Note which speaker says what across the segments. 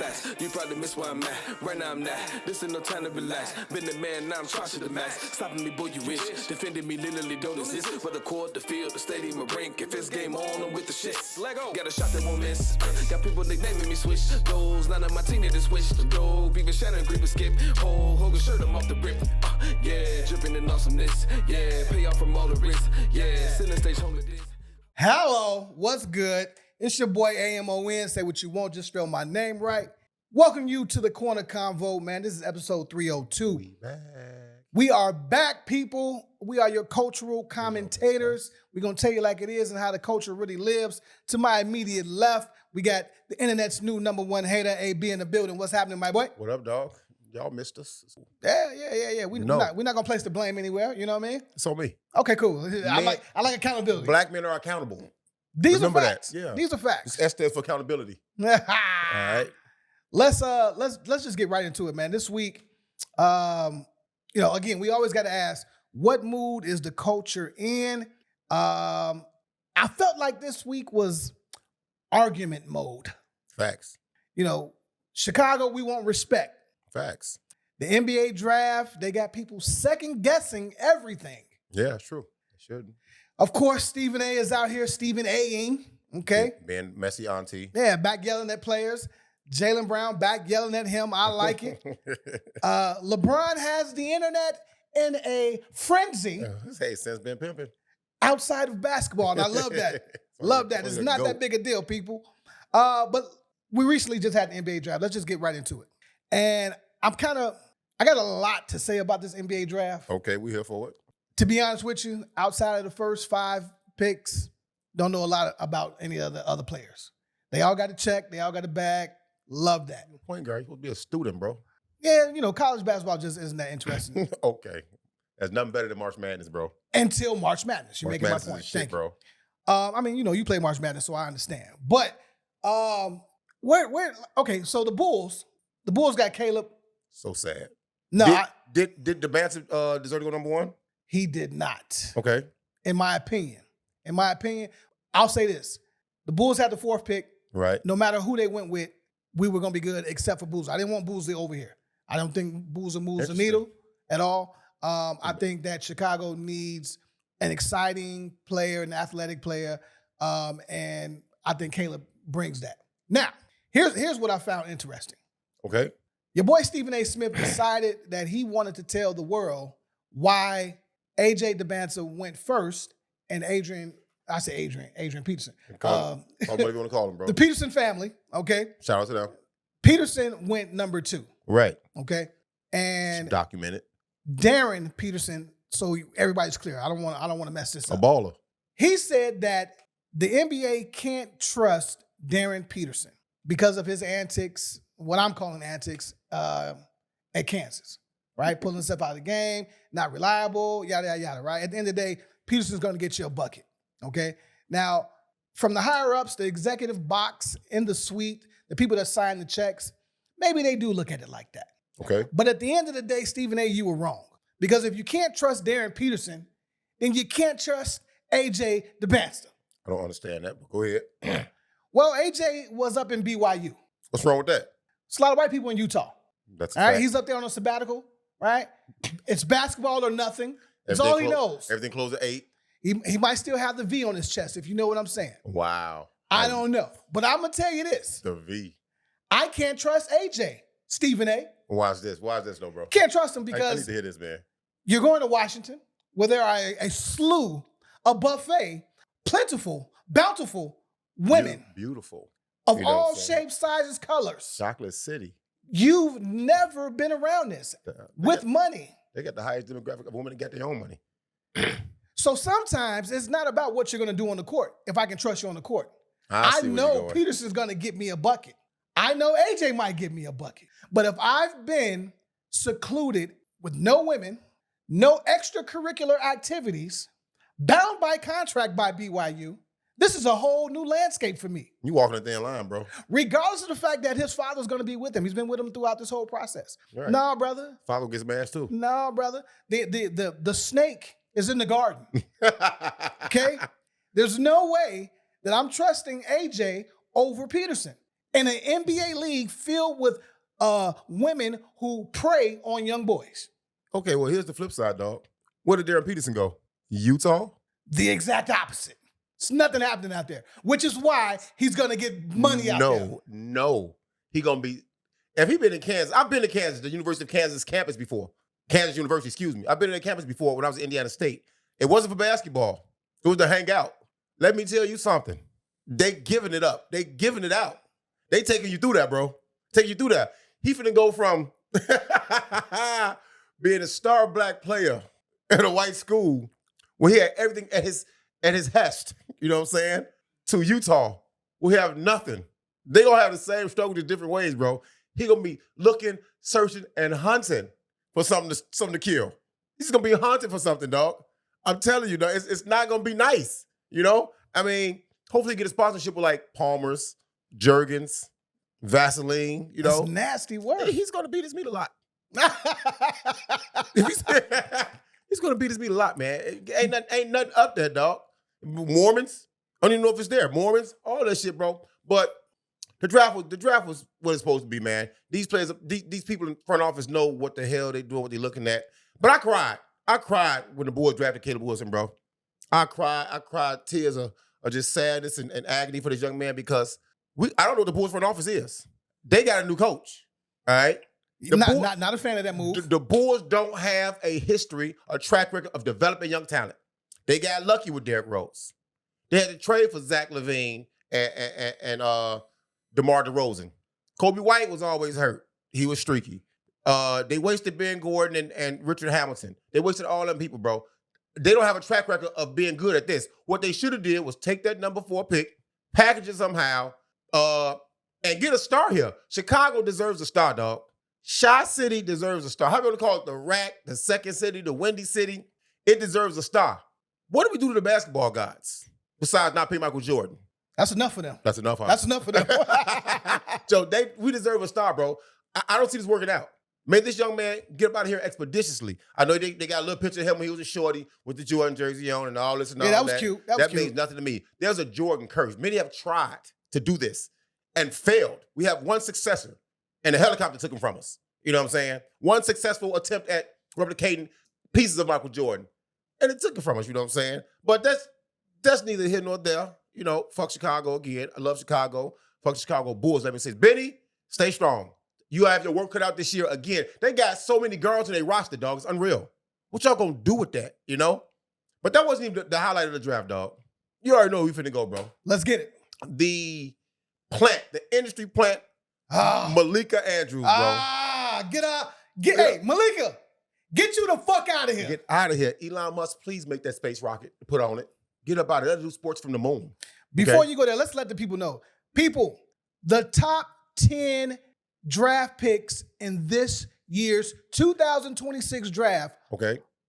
Speaker 1: max. You probably miss where I'm at. Right now I'm not. This ain't no time to relax. Been the man, now I'm charged to the max. Stopping me, boy, you wish. Defending me, literally don't exist. Whether court, the field, the stadium, or rink. If it's game on, I'm with the shits. Lego. Got a shot that won't miss. Got people nicknaming me switch. Those, none of my team that switch. The dope, even Shannon agree with skip. Hogan shirt, I'm off the rip. Yeah, dripping in awesomeness. Yeah, pay off from all the risks. Yeah, center stage home to this.
Speaker 2: Hello, what's good? It's your boy AMON. Say what you want, just spell my name right. Welcome you to the Corner Convo, man. This is episode 302. We are back, people. We are your cultural commentators. We're going to tell you like it is and how the culture really lives. To my immediate left, we got the internet's new number one hater, AB in the building. What's happening, my boy?
Speaker 3: What up, dog? Y'all missed us.
Speaker 2: Yeah. We're not going to place the blame anywhere. You know what I mean?
Speaker 3: It's on me.
Speaker 2: Okay, cool. I like accountability.
Speaker 3: Black men are accountable.
Speaker 2: Remember
Speaker 3: are
Speaker 2: facts.
Speaker 3: that. Yeah.
Speaker 2: These are facts.
Speaker 3: It's S stands for accountability. All right.
Speaker 2: Let's just get right into it, man. This week, again, we always got to ask, what mood is the culture in? I felt like this week was argument mode.
Speaker 3: Facts.
Speaker 2: Chicago, we want respect.
Speaker 3: Facts.
Speaker 2: The NBA draft, they got people second guessing everything.
Speaker 3: Yeah, it's true. It should.
Speaker 2: Of course, Stephen A is out here, Stephen A-ing, okay?
Speaker 3: Being messy auntie.
Speaker 2: Yeah, back yelling at players. Jaylen Brown back yelling at him. I like it. LeBron has the internet in a frenzy.
Speaker 3: Hey, since been pimping.
Speaker 2: Outside of basketball, and I love that. Love that. It's not that big a deal, people. But we recently just had the NBA draft. Let's just get right into it. And I got a lot to say about this NBA draft.
Speaker 3: Okay, we here for it.
Speaker 2: To be honest with you, outside of the first 5 picks, don't know a lot about any of the other players. They all got a check. They all got a bag. Love that.
Speaker 3: Point guard, you're supposed to be a student, bro.
Speaker 2: Yeah, college basketball just isn't that interesting.
Speaker 3: Okay. That's nothing better than March Madness, bro.
Speaker 2: Until March Madness. You're making my point. Thank you. Bro. You play March Madness, so I understand. But okay, so the Bulls got Caleb.
Speaker 3: So sad.
Speaker 2: No,
Speaker 3: did Dybantsa deserve to go number 1?
Speaker 2: He did not.
Speaker 3: Okay.
Speaker 2: In my opinion, I'll say this. The Bulls had the 4th pick.
Speaker 3: Right.
Speaker 2: No matter who they went with, we were going to be good except for Boozer. I didn't want Boozer over here. I don't think Boozer moves the needle at all. I think that Chicago needs an exciting player, an athletic player, and I think Caleb brings that. Now, here's what I found interesting.
Speaker 3: Okay.
Speaker 2: Your boy Stephen A. Smith decided that he wanted to tell the world why A.J. Dybantsa went first and Adrian Peterson.
Speaker 3: Whatever you want to call him, bro.
Speaker 2: The Peterson family, okay?
Speaker 3: Shout out to them.
Speaker 2: Peterson went number 2.
Speaker 3: Right.
Speaker 2: Okay? And
Speaker 3: documented.
Speaker 2: Darryn Peterson, so everybody's clear. I don't want to mess this up.
Speaker 3: A baller.
Speaker 2: He said that the NBA can't trust Darryn Peterson because of his antics, what I'm calling antics, at Kansas. Right? Pulling himself out of the game, not reliable, yada, yada, yada, right? At the end of the day, Peterson's going to get you a bucket. Okay. Now, from the higher ups, the executive box in the suite, the people that sign the checks, maybe they do look at it like that.
Speaker 3: Okay.
Speaker 2: But at the end of the day, Stephen A., you were wrong. Because if you can't trust Darryn Peterson, then you can't trust A.J. Dybantsa.
Speaker 3: I don't understand that, but go ahead.
Speaker 2: Well, A.J. was up in BYU.
Speaker 3: What's wrong with that?
Speaker 2: It's a lot of white people in Utah.
Speaker 3: That's
Speaker 2: all right. He's up there on a sabbatical, right? It's basketball or nothing. That's all he knows.
Speaker 3: Everything closed at 8.
Speaker 2: He might still have the V on his chest, if you know what I'm saying.
Speaker 3: Wow.
Speaker 2: I don't know. But I'm going to tell you this.
Speaker 3: The V.
Speaker 2: I can't trust AJ, Stephen A.
Speaker 3: Why is this? Why is this, though, bro?
Speaker 2: Can't trust him because
Speaker 3: I need to hear this, man.
Speaker 2: You're going to Washington, where there are a slew, a buffet, plentiful, bountiful women.
Speaker 3: Beautiful.
Speaker 2: Of all shapes, sizes, colors.
Speaker 3: Chocolate City.
Speaker 2: You've never been around this. With money.
Speaker 3: They got the highest demographic of women that got their own money.
Speaker 2: So sometimes it's not about what you're going to do on the court, if I can trust you on the court. I know Peterson's going to get me a bucket. I know AJ might give me a bucket. But if I've been secluded with no women, no extracurricular activities, bound by contract by BYU, this is a whole new landscape for me.
Speaker 3: You walking a thin line, bro.
Speaker 2: Regardless of the fact that his father's going to be with him. He's been with him throughout this whole process.
Speaker 3: Right.
Speaker 2: Nah, brother.
Speaker 3: Father gets mad too.
Speaker 2: Nah, brother. The snake is in the garden. Okay? There's no way that I'm trusting AJ over Peterson. in an NBA league filled with women who prey on young boys.
Speaker 3: Okay, well, here's the flip side, dog. Where did Darryn Peterson go? Utah?
Speaker 2: The exact opposite. It's nothing happening out there, which is why he's going to get money out there.
Speaker 3: No. He going to be, if he been in Kansas, I've been to Kansas, the University of Kansas campus before. Kansas University, excuse me. I've been in the campus before when I was at Indiana State. It wasn't for basketball. It was to hang out. Let me tell you something. They giving it up. They giving it out. They taking you through that, bro. Taking you through that. He finna go from being a star black player at a white school where he had everything at his hest, you know what I'm saying, to Utah, where he have nothing. They gonna have the same struggle in different ways, bro. He gonna be looking, searching, and hunting for something to kill. He's gonna be hunting for something, dog. I'm telling you, dog, it's not gonna be nice, you know? I mean, hopefully get a sponsorship with like Palmer's, Jergens, Vaseline, you know?
Speaker 2: That's nasty work.
Speaker 3: He's gonna beat his meat a lot. He's gonna beat his meat a lot, man. Ain't nothing up there, dog. Mormons, I don't even know if it's there. Mormons, all that shit, bro. But the draft was what it's supposed to be, man. These players, these people in front office know what the hell they doing, what they looking at. But I cried when the boys drafted Caleb Wilson, bro. I cried tears of just sadness and agony for this young man because I don't know what the Bulls front office is. They got a new coach, all right?
Speaker 2: Not a fan of that move.
Speaker 3: The Bulls don't have a history, a track record of developing young talent. They got lucky with Derrick Rose. They had to trade for Zach LaVine and DeMar DeRozan. Kobe White was always hurt. He was streaky. They wasted Ben Gordon and Richard Hamilton. They wasted all them people, bro. They don't have a track record of being good at this. What they should have did was take that number 4 pick, package it somehow, and get a star here. Chicago deserves a star, dog. Shaw City deserves a star. How do you want to call it? The Rack, the Second City, the Windy City? It deserves a star. What do we do to the basketball gods besides not pay Michael Jordan?
Speaker 2: That's enough for them.
Speaker 3: That's enough, huh?
Speaker 2: That's enough for them.
Speaker 3: So we deserve a star, bro. I don't see this working out. Make this young man get up out of here expeditiously. I know they got a little picture of him when he was a shorty with the Jordan jersey on and all this and all that.
Speaker 2: Yeah, that was cute. That
Speaker 3: means nothing to me. There's a Jordan curse. Many have tried to do this and failed. We have one successor, and the helicopter took him from us. You know what I'm saying? One successful attempt at replicating pieces of Michael Jordan, and it took it from us. You know what I'm saying? But that's neither here nor there. You know, fuck Chicago again. I love Chicago. Fuck the Chicago Bulls. Let me say, Benny, stay strong. You have your work cut out this year again. They got so many girls in their roster, dog. It's unreal. What y'all gonna do with that, you know? But that wasn't even the highlight of the draft, dog. You already know who we finna go, bro.
Speaker 2: Let's get it.
Speaker 3: The industry plant, Malika Andrews, bro.
Speaker 2: Get out. Hey, Malika, get you the fuck out of here.
Speaker 3: Get out of here. Elon Musk, please make that space rocket put on it. Get up out of there. Let's do sports from the moon.
Speaker 2: Before you go there, let's let the people know. People, the top 10 draft picks in this year's 2026 draft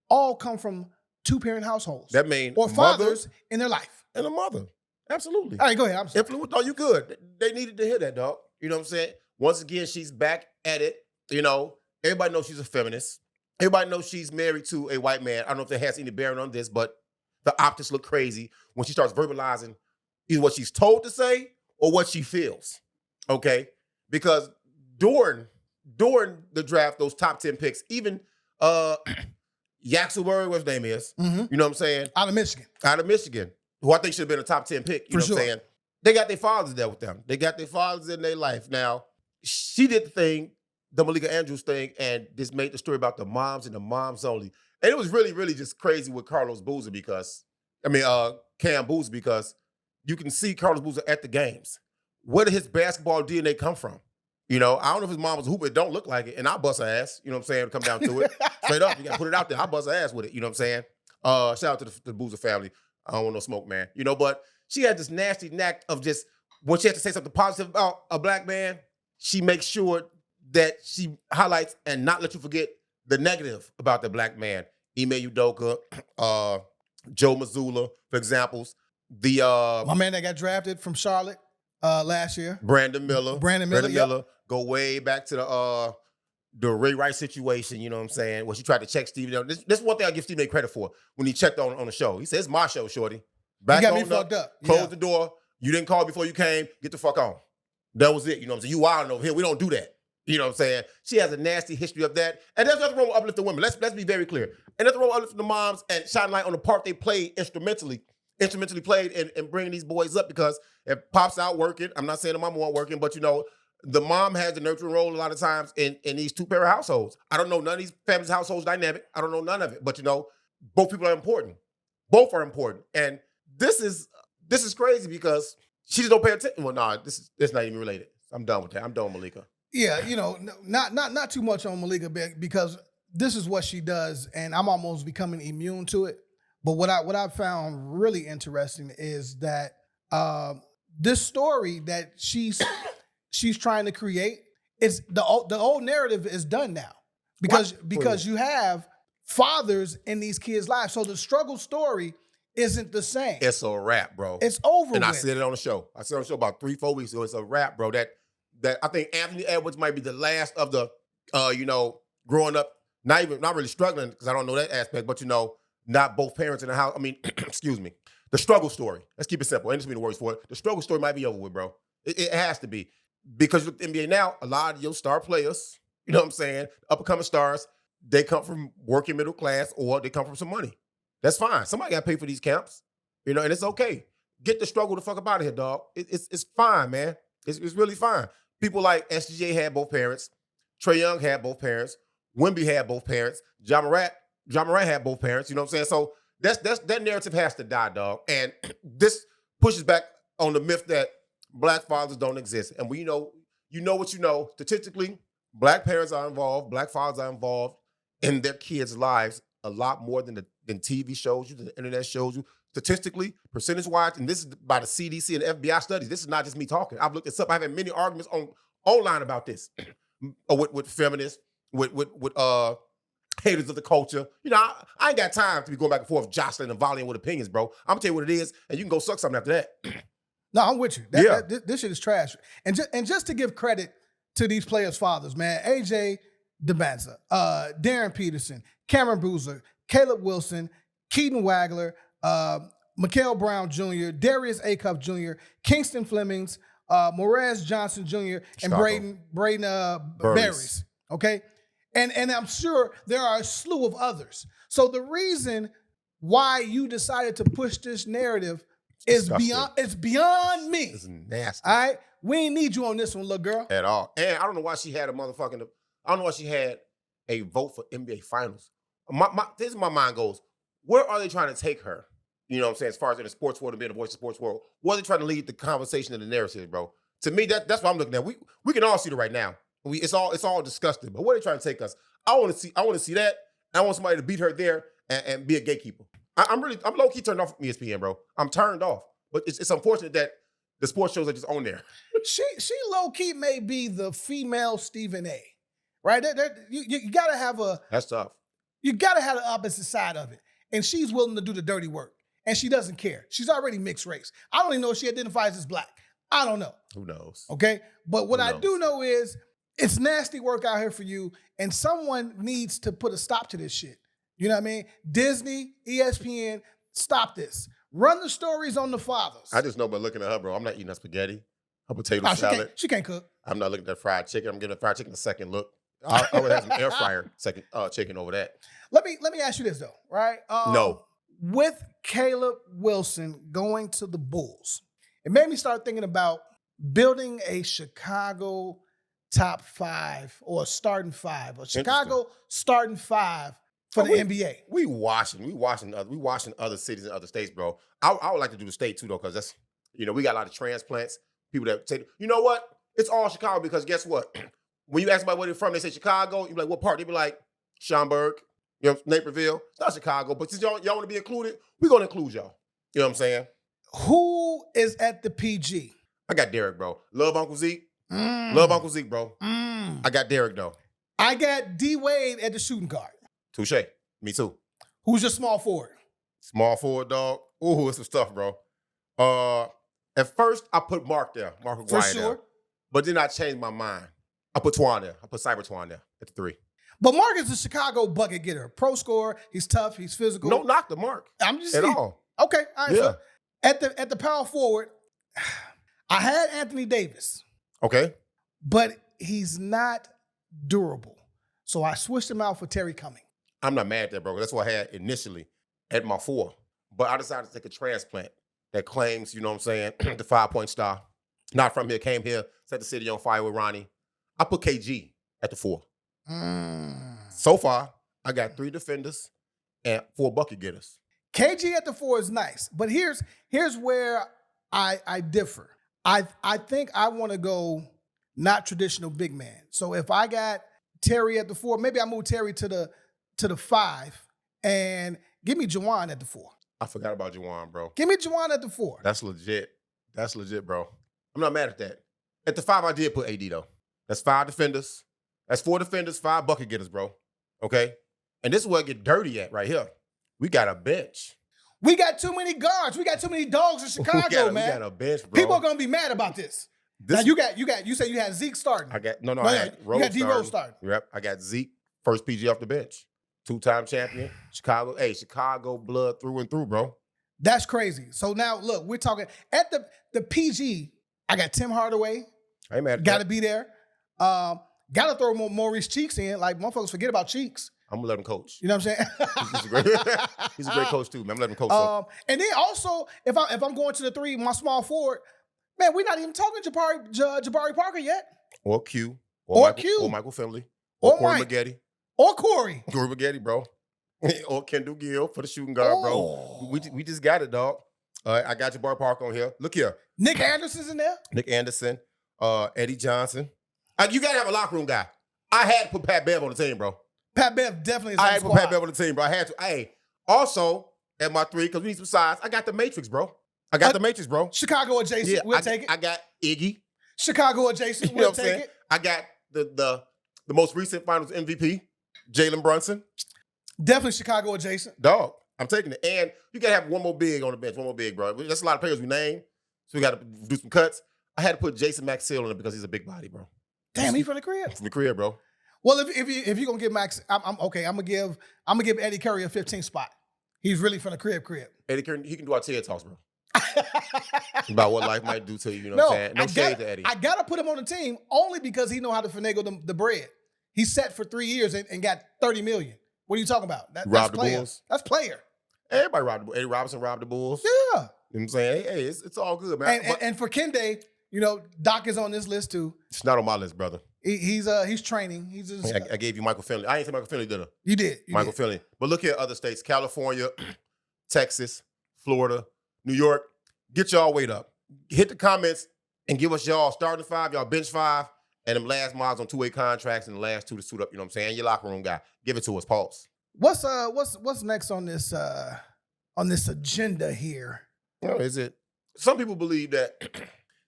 Speaker 2: all come from two-parent households.
Speaker 3: That means
Speaker 2: or fathers in their life.
Speaker 3: And a mother. Absolutely.
Speaker 2: All right, go ahead. I'm sorry.
Speaker 3: Influence, you good. They needed to hear that, dog. You know what I'm saying? Once again, she's back at it. You know, everybody knows she's a feminist. Everybody knows she's married to a white man. I don't know if that has any bearing on this, but the optics look crazy when she starts verbalizing either what she's told to say or what she feels. Okay? Because during the draft, those top 10 picks, even Yaxelberg, what his name is, you know what I'm saying?
Speaker 2: Out of Michigan,
Speaker 3: who I think should have been a top 10 pick, you know what I'm saying? They got their fathers there with them. They got their fathers in their life. Now, she did the thing, the Malika Andrews thing, and just made the story about the moms and the moms only. And it was really, really just crazy with Cam Boozer because you can see Carlos Boozer at the games. Where did his basketball DNA come from? You know, I don't know if his mom was a hooper. It don't look like it. And I'll bust her ass. You know what I'm saying? Come down to it. Straight up. You got to put it out there. I'll bust her ass with it. You know what I'm saying? Shout out to the Boozer family. I don't want no smoke, man. You know, but she had this nasty knack of just, when she has to say something positive about a black man, she makes sure that she highlights and not let you forget the negative about the black man. Ime Udoka, Joe Mazzulla, for examples.
Speaker 2: My man that got drafted from Charlotte last year.
Speaker 3: Brandon Miller.
Speaker 2: Yep.
Speaker 3: Go way back to the Ray Rice situation, you know what I'm saying? Where she tried to check Stephen A. This is one thing I give Stephen A. credit for when he checked on the show. He said, it's my show, shorty. Back
Speaker 2: you got
Speaker 3: on
Speaker 2: me fucked up.
Speaker 3: Close the door. You didn't call before you came. Get the fuck on. That was it. You know what I'm saying? You wilding over here. We don't do that. You know what I'm saying? She has a nasty history of that. And there's nothing wrong with uplifting women. Let's be very clear. And nothing wrong with uplifting the moms and shining light on the part they played instrumentally played in bringing these boys up, because if Pop's out working, I'm not saying the mama won't working, but the mom has the nurturing role a lot of times in these two-parent households. I don't know none of these families' households dynamic. I don't know none of it. But both people are important. Both are important. And this is crazy because she just don't pay attention. Well, nah, this not even related. I'm done with that. I'm done with Malika.
Speaker 2: Yeah, not too much on Malika because this is what she does, and I'm almost becoming immune to it. But what I found really interesting is that this story that she's trying to create is the old narrative is done now because you have fathers in these kids' lives, so the struggle story isn't the same.
Speaker 3: It's a wrap, bro.
Speaker 2: It's over.
Speaker 3: And
Speaker 2: with.
Speaker 3: I said it on the show. I said it on the show about 3-4 weeks ago. It's a wrap, bro. That I think Anthony Edwards might be the last of the growing up, not really struggling, because I don't know that aspect, but not both parents in the house. I mean, excuse me. The struggle story. Let's keep it simple. I ain't just mean the words for it. The struggle story might be over with, bro. It has to be. Because with the NBA now, a lot of your star players, you know what I'm saying, up-and-coming stars, they come from working middle class or they come from some money. That's fine. Somebody got to pay for these camps, and it's okay. Get the struggle the fuck up out of here, dog. It's fine, man. It's really fine. People like SGA had both parents. Trae Young had both parents. Wemby had both parents. John Morant had both parents. You know what I'm saying? So that narrative has to die, dog. And this pushes back on the myth that black fathers don't exist. And we know what you know. Statistically, black parents are involved. Black fathers are involved in their kids' lives a lot more than TV shows you, than the internet shows you. Statistically, percentage-wise, and this is by the CDC and FBI studies. This is not just me talking. I've looked this up. I've had many arguments online about this with feminists, with haters of the culture. I ain't got time to be going back and forth, jostling and volleying with opinions, bro. I'm gonna tell you what it is, and you can go suck something after that.
Speaker 2: No, I'm with you. This shit is trash. And just to give credit to these players' fathers, man, AJ Dybantsa, Darryn Peterson, Cameron Boozer, Caleb Wilson, Keaton Wagler, Mikael Brown Jr., Darius Acuff Jr., Kingston Flemings, Morez Johnson Jr., and Braden Berries. Okay? And I'm sure there are a slew of others. So the reason why you decided to push this narrative is beyond me.
Speaker 3: It's nasty.
Speaker 2: All right? We ain't need you on this one, little girl.
Speaker 3: At all. And I don't know why she had a vote for NBA Finals. This is my mind goes, where are they trying to take her? You know what I'm saying? As far as in the sports world and being a voice of the sports world, where are they trying to lead the conversation and the narrative, bro? To me, that's what I'm looking at. We can all see it right now. It's all disgusting. But where are they trying to take us? I want to see that. I want somebody to beat her there and be a gatekeeper. I'm low key turned off from ESPN, bro. I'm turned off. But it's unfortunate that the sports shows are just on there.
Speaker 2: She low key may be the female Stephen A. Right? You gotta have
Speaker 3: That's tough.
Speaker 2: You gotta have the opposite side of it. And she's willing to do the dirty work. And she doesn't care. She's already mixed race. I don't even know if she identifies as black. I don't know.
Speaker 3: Who knows?
Speaker 2: Okay? But what I do know is it's nasty work out here for you, and someone needs to put a stop to this shit. You know what I mean? Disney, ESPN, stop this. Run the stories on the fathers.
Speaker 3: I just know by looking at her, bro, I'm not eating that spaghetti, her potato salad.
Speaker 2: She can't cook.
Speaker 3: I'm not looking at that fried chicken. I'm giving the fried chicken a second look. I would have some air fryer chicken over that.
Speaker 2: Let me ask you this though, right?
Speaker 3: No.
Speaker 2: With Caleb Wilson going to the Bulls, it made me start thinking about building a Chicago top 5 or starting 5, or Chicago starting 5 for the NBA. We watching other cities and other states, bro. I would like to do the state too, though, because that's, we got a lot of transplants, people that take, you know what? It's all Chicago, because guess what? When you ask somebody where they're from, they say Chicago. You be like, what part? They be like, Schaumburg, Naperville. It's not Chicago, but since y'all want to be included, we're going to include y'all. You know what I'm saying? Who is at the PG?
Speaker 3: I got Derek, bro. Love Uncle Zeke. Love Uncle Zeke, bro. I got Derek, though.
Speaker 2: I got D Wade at the shooting guard.
Speaker 3: Touche. Me too.
Speaker 2: Who's your small forward?
Speaker 3: Small forward, dog. Ooh, it's some stuff, bro. At first, I put Mark there. Mark McGuire
Speaker 2: For sure.
Speaker 3: there. But then I changed my mind. I put Twan there. I put Cyber Twan there at the 3.
Speaker 2: But Mark is a Chicago bucket getter. Pro scorer. He's tough. He's physical.
Speaker 3: Don't knock the Mark.
Speaker 2: I'm just
Speaker 3: at
Speaker 2: saying.
Speaker 3: all.
Speaker 2: Okay. All right.
Speaker 3: Yeah.
Speaker 2: So at the power forward, I had Anthony Davis.
Speaker 3: Okay.
Speaker 2: but he's not durable. So I switched him out for Terry Cumming.
Speaker 3: I'm not mad at that, bro. That's what I had initially at my 4. But I decided to take a transplant that claims, you know what I'm saying, the 5-point star. Not from here, came here, set the city on fire with Ronnie. I put KG at the 4. So far, I got 3 defenders and 4 bucket getters.
Speaker 2: KG at the 4 is nice, but here's where I differ. I think I want to go not traditional big man. So if I got Terry at the 4, maybe I move Terry to the 5 and give me Juwan at the 4.
Speaker 3: I forgot about Juwan, bro.
Speaker 2: Give me Juwan at the 4.
Speaker 3: That's legit. That's legit, bro. I'm not mad at that. At the 5, I did put AD, though. That's 5 defenders. That's 4 defenders, 5 bucket getters, bro. Okay? And this is where it get dirty at right here. We got a bench.
Speaker 2: We got too many guards. We got too many dogs in Chicago, man.
Speaker 3: We got a bench, bro.
Speaker 2: People are gonna be mad about this. Now you said you had Zeke starting.
Speaker 3: I had Rose.
Speaker 2: You got D-Rose starting.
Speaker 3: Yep. I got Zeke, first PG off the bench. 2-time champion. Chicago. Hey, Chicago blood through and through, bro.
Speaker 2: That's crazy. So now look, we're talking at the PG. I got Tim Hardaway.
Speaker 3: I ain't mad at
Speaker 2: Gotta
Speaker 3: that.
Speaker 2: be there. Gotta throw Maurice Cheeks in. Like motherfuckers forget about Cheeks.
Speaker 3: I'm gonna let him coach.
Speaker 2: You know what I'm saying?
Speaker 3: He's a great coach too, man. I'm gonna let him coach.
Speaker 2: And then also, if I'm going to the 3, my small forward, man, we're not even talking Jabari Parker yet.
Speaker 3: Or Q.
Speaker 2: Or Q.
Speaker 3: Or Michael Finley.
Speaker 2: Or
Speaker 3: Or Corey
Speaker 2: Mike.
Speaker 3: Maggette.
Speaker 2: Or Corey.
Speaker 3: Corey Maggette, bro. Or Kendall Gill for the shooting guard, bro. We just got it, dog. I got Jabari Parker on here. Look here.
Speaker 2: Nick Anderson's in there.
Speaker 3: Nick Anderson. Eddie Johnson. You gotta have a locker room guy. I had to put Pat Bev on the team, bro.
Speaker 2: Pat Bev definitely is
Speaker 3: I
Speaker 2: on the
Speaker 3: had to put
Speaker 2: squad.
Speaker 3: Pat Bev on the team, bro. I had to. Hey, also at my 3, because we need some size, I got the Matrix, bro. I got the Matrix, bro.
Speaker 2: Chicago adjacent.
Speaker 3: Yeah,
Speaker 2: We'll take it.
Speaker 3: I got Iggy.
Speaker 2: Chicago adjacent.
Speaker 3: You know
Speaker 2: We'll
Speaker 3: what I'm
Speaker 2: take
Speaker 3: saying?
Speaker 2: it.
Speaker 3: I got the most recent Finals MVP, Jalen Brunson.
Speaker 2: Definitely Chicago adjacent.
Speaker 3: Dog, I'm taking it. And you gotta have one more big on the bench. One more big, bro. That's a lot of players we named, so we got to do some cuts. I had to put Jason Maxill in it because he's a big body, bro.
Speaker 2: Damn, he from the crib.
Speaker 3: From the crib, bro.
Speaker 2: Well, if you're gonna give Max, I'm okay. I'm gonna give Eddie Curry a 15 spot. He's really from the crib.
Speaker 3: Eddie Curry, he can do our TED talks, bro. About what life might do to you, you know what I'm saying? No shade to Eddie.
Speaker 2: I gotta put him on the team only because he know how to finagle the bread. He's set for 3 years and got $30 million. What are you talking about? That's
Speaker 3: Robbed the
Speaker 2: player.
Speaker 3: Bulls.
Speaker 2: That's player.
Speaker 3: Everybody robbed the Bulls. Eddie Robinson robbed the Bulls.
Speaker 2: Yeah.
Speaker 3: You know what I'm saying? Hey, it's all good, man.
Speaker 2: And for Kende, you know, Doc is on this list too.
Speaker 3: It's not on my list, brother.
Speaker 2: He's training. He's just,
Speaker 3: I gave you Michael Finley. I ain't say Michael Finley, did I?
Speaker 2: You did.
Speaker 3: Michael Finley. But look here, other states: California, Texas, Florida, New York. Get y'all weight up. Hit the comments and give us y'all starting 5, y'all bench 5, and them last miles on 2-way contracts and the last 2 to suit up. You know what I'm saying? Your locker room guy. Give it to us. Pause.
Speaker 2: What's next on this agenda here?
Speaker 3: You know, is it? Some people believe that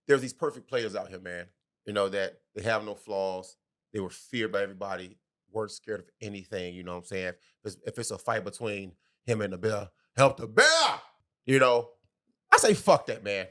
Speaker 3: there's these perfect players out here, man. You know, that they have no flaws. They were feared by everybody. Weren't scared of anything. You know what I'm saying? If it's a fight between him and the bear, help the bear. You know, I say fuck that, man.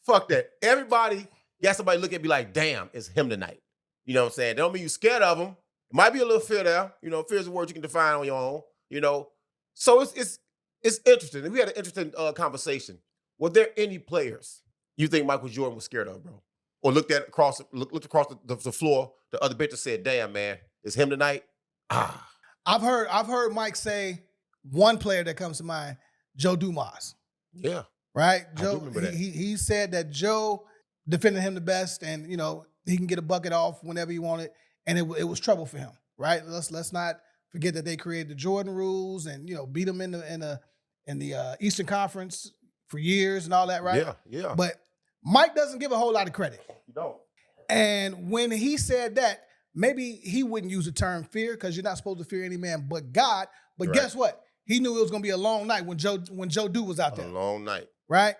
Speaker 3: Fuck that. Everybody got somebody look at me like, damn, it's him tonight. You know what I'm saying? That don't mean you scared of him. It might be a little fear there. You know, fear is a word you can define on your own. You know, so it's interesting. And we had an interesting conversation. Were there any players you think Michael Jordan was scared of, bro? Or looked across the floor, the other bench and said, damn, man, it's him tonight?
Speaker 2: I've heard Mike say one player that comes to mind, Joe Dumas.
Speaker 3: Yeah.
Speaker 2: Right? Joe,
Speaker 3: I do remember that.
Speaker 2: He said that Joe defended him the best and, you know, he can get a bucket off whenever he wanted, and it was trouble for him, right? Let's not forget that they created the Jordan rules and, you know, beat him in the Eastern Conference for years and all that, right?
Speaker 3: Yeah.
Speaker 2: But Mike doesn't give a whole lot of credit.
Speaker 3: You don't.
Speaker 2: And when he said that, maybe he wouldn't use the term fear because you're not supposed to fear any man but God. But guess what? He knew it was going to be a long night when Joe Du was out there.
Speaker 3: A long night.
Speaker 2: Right?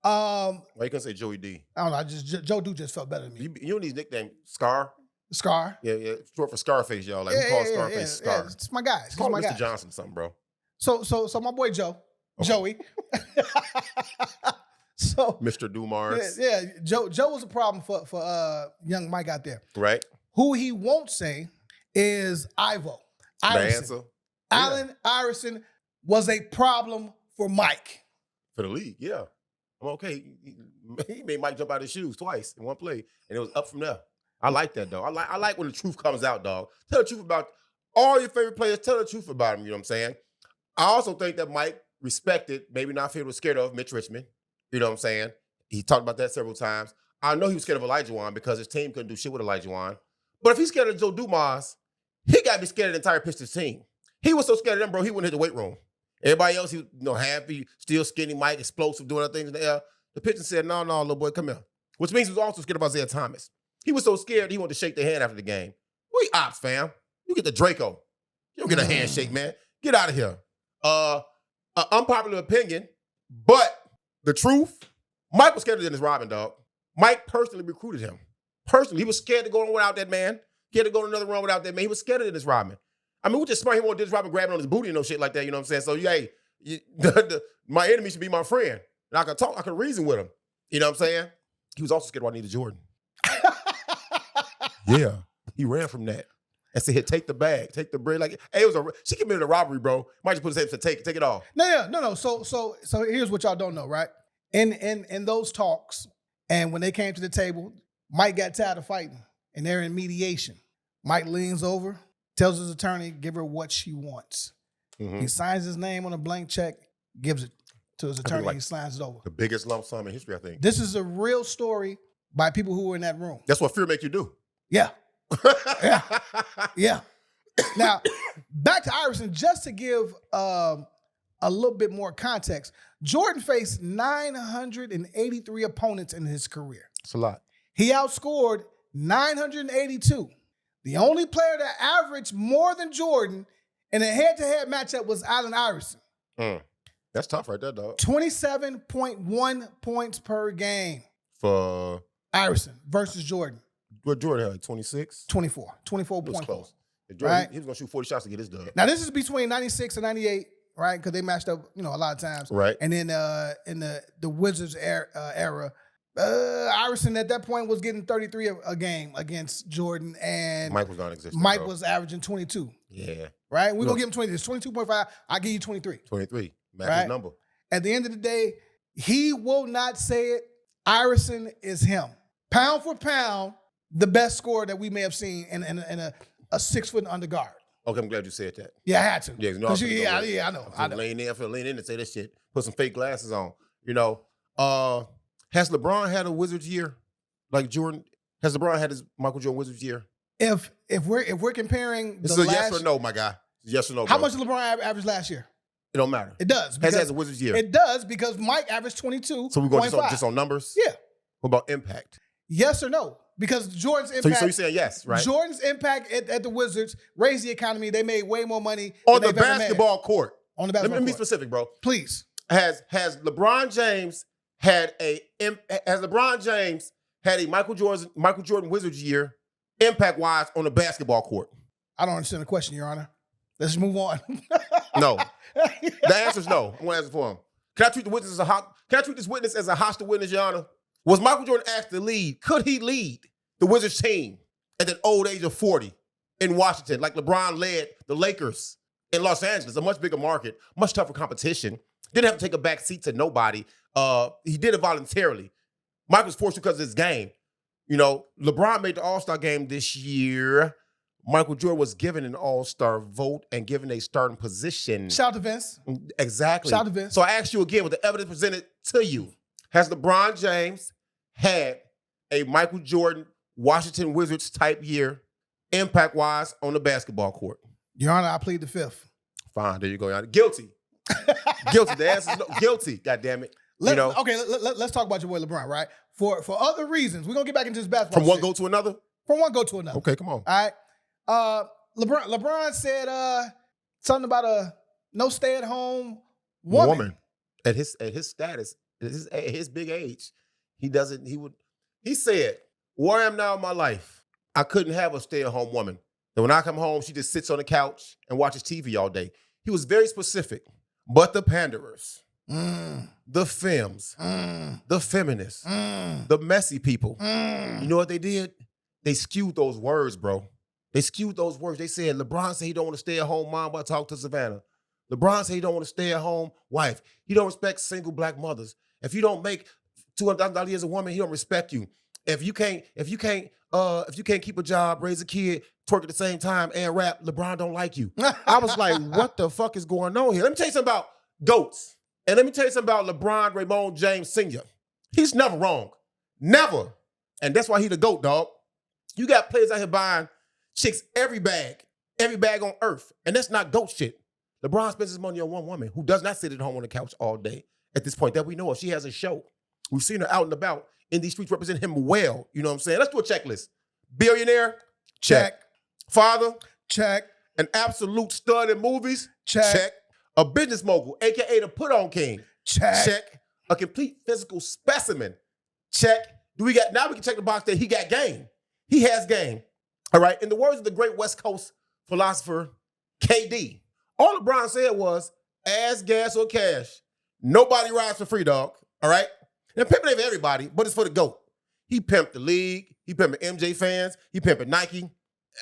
Speaker 3: Why you gonna say Joey D?
Speaker 2: I don't know. Joe Du just felt better than me.
Speaker 3: You know his nickname? Scar?
Speaker 2: Scar.
Speaker 3: Yeah. Short for Scarface, y'all. Like, we call Scarface Scar.
Speaker 2: Yeah. It's my guy. He's
Speaker 3: Call
Speaker 2: my
Speaker 3: him
Speaker 2: guy.
Speaker 3: Mr. Johnson or something, bro.
Speaker 2: So my boy Joe.
Speaker 3: Okay.
Speaker 2: Joey. So
Speaker 3: Mr. Dumars.
Speaker 2: Yeah. Joe was a problem for young Mike out there.
Speaker 3: Right?
Speaker 2: Who he won't say is Iverson.
Speaker 3: Dybantsa.
Speaker 2: Allen Iverson was a problem for Mike.
Speaker 3: For the league, yeah. I'm okay. He made Mike jump out of his shoes twice in one play, and it was up from there. I like that, dog. I like when the truth comes out, dog. Tell the truth about all your favorite players. Tell the truth about them. You know what I'm saying? I also think that Mike respected, maybe not feel was scared of Mitch Richmond. You know what I'm saying? He talked about that several times. I know he was scared of Elijah because his team couldn't do shit with Elijah. But if he's scared of Joe Dumas, he got to be scared of the entire Pistons team. He was so scared of them, bro, he wouldn't hit the weight room. Everybody else, he was happy, still skinny, Mike, explosive, doing other things in the air. The Pistons said, no, little boy, come here. Which means he was also scared of Isaiah Thomas. He was so scared he wanted to shake their hand after the game. We ops, fam. You get the Draco. You don't get a handshake, man. Get out of here. Unpopular opinion, but the truth, Mike was scared of Dennis Rodman, dog. Mike personally recruited him. Personally, he was scared to go on without that man. Scared to go to another run without that man. He was scared of Dennis Rodman. I mean, we're just smart. He wanted Dennis Rodman grabbing on his booty and no shit like that, you know what I'm saying? So, my enemy should be my friend. And I can talk, I can reason with him. You know what I'm saying? He was also scared of Juanita Jordan. Yeah, he ran from that. And said, take the bag, take the bread. Like, hey, she committed a robbery, bro. Might just put his head and say, take it off.
Speaker 2: No. So here's what y'all don't know, right? In those talks, and when they came to the table, Mike got tired of fighting, and they're in mediation. Mike leans over, tells his attorney, give her what she wants. Mm-hmm. He signs his name on a blank check, gives it to his attorney, and he signs it over.
Speaker 3: The biggest lump sum in history, I think.
Speaker 2: This is a real story by people who were in that room.
Speaker 3: That's what fear make you do.
Speaker 2: Yeah. Yeah. Now, back to Iverson, just to give a little bit more context, Jordan faced 983 opponents in his career.
Speaker 3: That's a lot.
Speaker 2: He outscored 982. The only player that averaged more than Jordan in a head-to-head matchup was Allen Iverson.
Speaker 3: That's tough right there, dog.
Speaker 2: 27.1 points per game.
Speaker 3: For
Speaker 2: Iverson versus Jordan.
Speaker 3: What Jordan had, like 26?
Speaker 2: 24. 24.4.
Speaker 3: It was close. Jordan,
Speaker 2: right?
Speaker 3: He was going to shoot 40 shots to get his dub.
Speaker 2: Now, this is between 96 and 98, right? Because they matched up, a lot of times.
Speaker 3: Right.
Speaker 2: And then in the Wizards era, Iverson at that point was getting 33 a game against Jordan, and
Speaker 3: Mike was non-existent.
Speaker 2: Mike was averaging 22.
Speaker 3: Yeah.
Speaker 2: Right? We're going to give him 20. It's 22.5. I'll give you 23.
Speaker 3: 23. Match
Speaker 2: right?
Speaker 3: his number.
Speaker 2: At the end of the day, he will not say it. Iverson is him. Pound for pound, the best scorer that we may have seen in a 6-foot underguard.
Speaker 3: Okay, I'm glad you said that.
Speaker 2: Yeah, I had to.
Speaker 3: Yeah,
Speaker 2: I know.
Speaker 3: Lean in and say that shit. Put some fake glasses on. Has LeBron had a Wizards year like Jordan? Has LeBron had his Michael Jordan Wizards year?
Speaker 2: If we're comparing
Speaker 3: this is a yes or no, my guy. Yes or no, bro.
Speaker 2: How much did LeBron average last year?
Speaker 3: It don't matter.
Speaker 2: It does.
Speaker 3: Has a Wizards year.
Speaker 2: It does because Mike averaged 22.
Speaker 3: So we're going just on numbers?
Speaker 2: Yeah.
Speaker 3: What about impact?
Speaker 2: Yes or no? Because Jordan's impact.
Speaker 3: So you're saying yes, right?
Speaker 2: Jordan's impact at the Wizards raised the economy. They made way more money
Speaker 3: on the basketball court.
Speaker 2: On the basketball court.
Speaker 3: Let me be specific, bro.
Speaker 2: Please.
Speaker 3: Has LeBron James had a Michael Jordan Wizards year impact wise on the basketball court?
Speaker 2: I don't understand the question, Your Honor. Let's move on.
Speaker 3: No. The answer is no. I'm going to answer for him. Can I treat this witness as a hostile witness, Your Honor? Was Michael Jordan asked to lead? Could he lead the Wizards team at that old age of 40 in Washington, like LeBron led the Lakers in Los Angeles, a much bigger market, much tougher competition? Didn't have to take a back seat to nobody. He did it voluntarily. Mike was forced to because of his game. LeBron made the All-Star game this year. Michael Jordan was given an All-Star vote and given a starting position.
Speaker 2: Shout out to Vince.
Speaker 3: Exactly.
Speaker 2: Shout out to Vince.
Speaker 3: So I ask you again, with the evidence presented to you, has LeBron James had a Michael Jordan Washington Wizards type year, impact-wise, on the basketball court?
Speaker 2: Your Honor, I plead the fifth.
Speaker 3: Fine, there you go, Your Honor. Guilty. Guilty. The answer is no. Guilty. God damn it.
Speaker 2: Okay, let's talk about your boy LeBron, right? For other reasons, we're gonna get back into this basketball.
Speaker 3: From one goal to another.
Speaker 2: From one goal to another.
Speaker 3: Okay, come on.
Speaker 2: All right. LeBron said something about a no stay-at-home woman.
Speaker 3: At his status, at his big age, he said, where I am now in my life, I couldn't have a stay-at-home woman. That when I come home, she just sits on the couch and watches TV all day. He was very specific. But the panderers, the femmes, the feminists, the messy people, you know what they did? They skewed those words, bro. They skewed those words. They said, LeBron said he don't want to stay at home mom, but talk to Savannah. LeBron said he don't want to stay at home wife. He don't respect single black mothers. If you don't make $200,000 a year as a woman, he don't respect you. If you can't keep a job, raise a kid, twerk at the same time, and rap, LeBron don't like you. I was like, what the fuck is going on here? Let me tell you something about GOATs. And let me tell you something about LeBron James Sr. He's never wrong. Never. And that's why he the GOAT, dog. You got players out here buying chicks every bag on earth. And that's not GOAT shit. LeBron spends his money on one woman who does not sit at home on the couch all day at this point that we know of. She has a show. We've seen her out and about in these streets represent him well. You know what I'm saying? Let's do a checklist. Billionaire? Check. Father?
Speaker 2: Check.
Speaker 3: An absolute stud in movies?
Speaker 2: Check.
Speaker 3: A business mogul, a.k.a. the put-on king?
Speaker 2: Check.
Speaker 3: A complete physical specimen? Check. Now we can check the box that he got game. He has game. All right? In the words of the great West Coast philosopher, KD, all LeBron said was, ass, gas, or cash. Nobody rides for free, dog. All right? And pimping ain't for everybody, but it's for the GOAT. He pimped the league. He pimped MJ fans. He pimped Nike.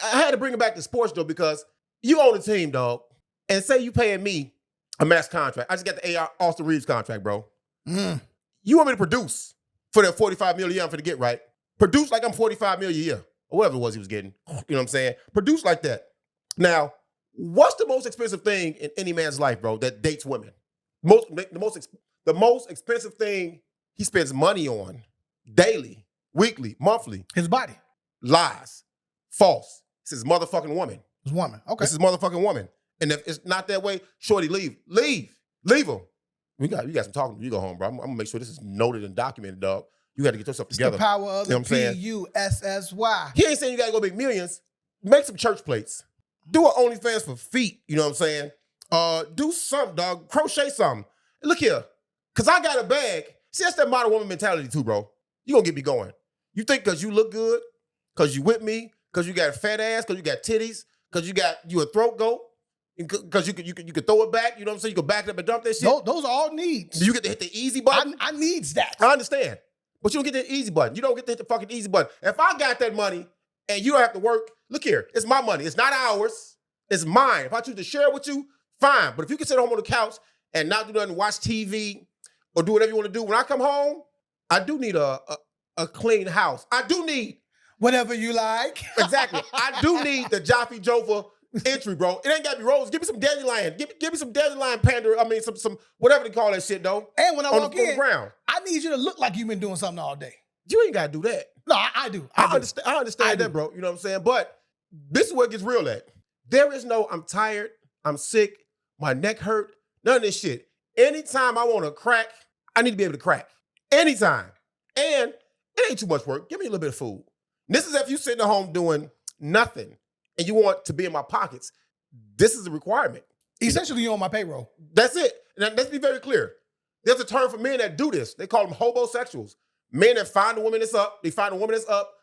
Speaker 3: I had to bring it back to sports, though, because you own the team, dog. And say you paying me a max contract. I just got the A.R. Austin Reeves contract, bro. You want me to produce for that $45 million for the get right? Produce like I'm $45 million a year, or whatever it was he was getting. You know what I'm saying? Produce like that. Now, what's the most expensive thing in any man's life, bro, that dates women? The most expensive thing he spends money on daily, weekly, monthly.
Speaker 2: His body.
Speaker 3: Lies. False. It's his motherfucking woman.
Speaker 2: His woman. Okay.
Speaker 3: It's his motherfucking woman. And if it's not that way, shorty, leave. Leave him. You got some talking to. You go home, bro. I'm gonna make sure this is noted and documented, dog. You got to get yourself together.
Speaker 2: It's the power of the PUSSY.
Speaker 3: He ain't saying you got to go make millions. Make some church plates. Do an OnlyFans for feet. You know what I'm saying? Do something, dog. Crochet something. Look here. Because I got a bag. See, that's that modern woman mentality too, bro. You going to get me going. You think because you look good, because you with me, because you got a fat ass, because you got titties, because you a throat goat, because you could throw it back, you know what I'm saying? You could back it up and dump that shit.
Speaker 2: Those are all needs.
Speaker 3: You get to hit the easy button.
Speaker 2: I needs that.
Speaker 3: I understand. But you don't get the easy button. You don't get to hit the fucking easy button. If I got that money and you don't have to work, look here, it's my money. It's not ours. It's mine. If I choose to share it with you, fine. But if you can sit home on the couch and not do nothing, watch TV or do whatever you want to do, when I come home, I do need a clean house. I do need
Speaker 2: whatever you like.
Speaker 3: Exactly. I do need the Jaffe Jova entry, bro. It ain't got to be rose. Give me some dandelion. Give me some dandelion pander. I mean, some whatever they call that shit, though.
Speaker 2: And when I walk in,
Speaker 3: ground.
Speaker 2: I need you to look like you've been doing something all day.
Speaker 3: You ain't got to do that.
Speaker 2: No, I do.
Speaker 3: I understand that, bro. You know what I'm saying? But this is where it gets real at. There is no, I'm tired, I'm sick, my neck hurt, none of this shit. Anytime I want to crack, I need to be able to crack. Anytime. And it ain't too much work. Give me a little bit of food. And this is if you sitting at home doing nothing and you want to be in my pockets. This is a requirement.
Speaker 2: Essentially, you're on my payroll.
Speaker 3: That's it. And let's be very clear. There's a term for men that do this. They call them hobosexuals. Men that find a woman that's up,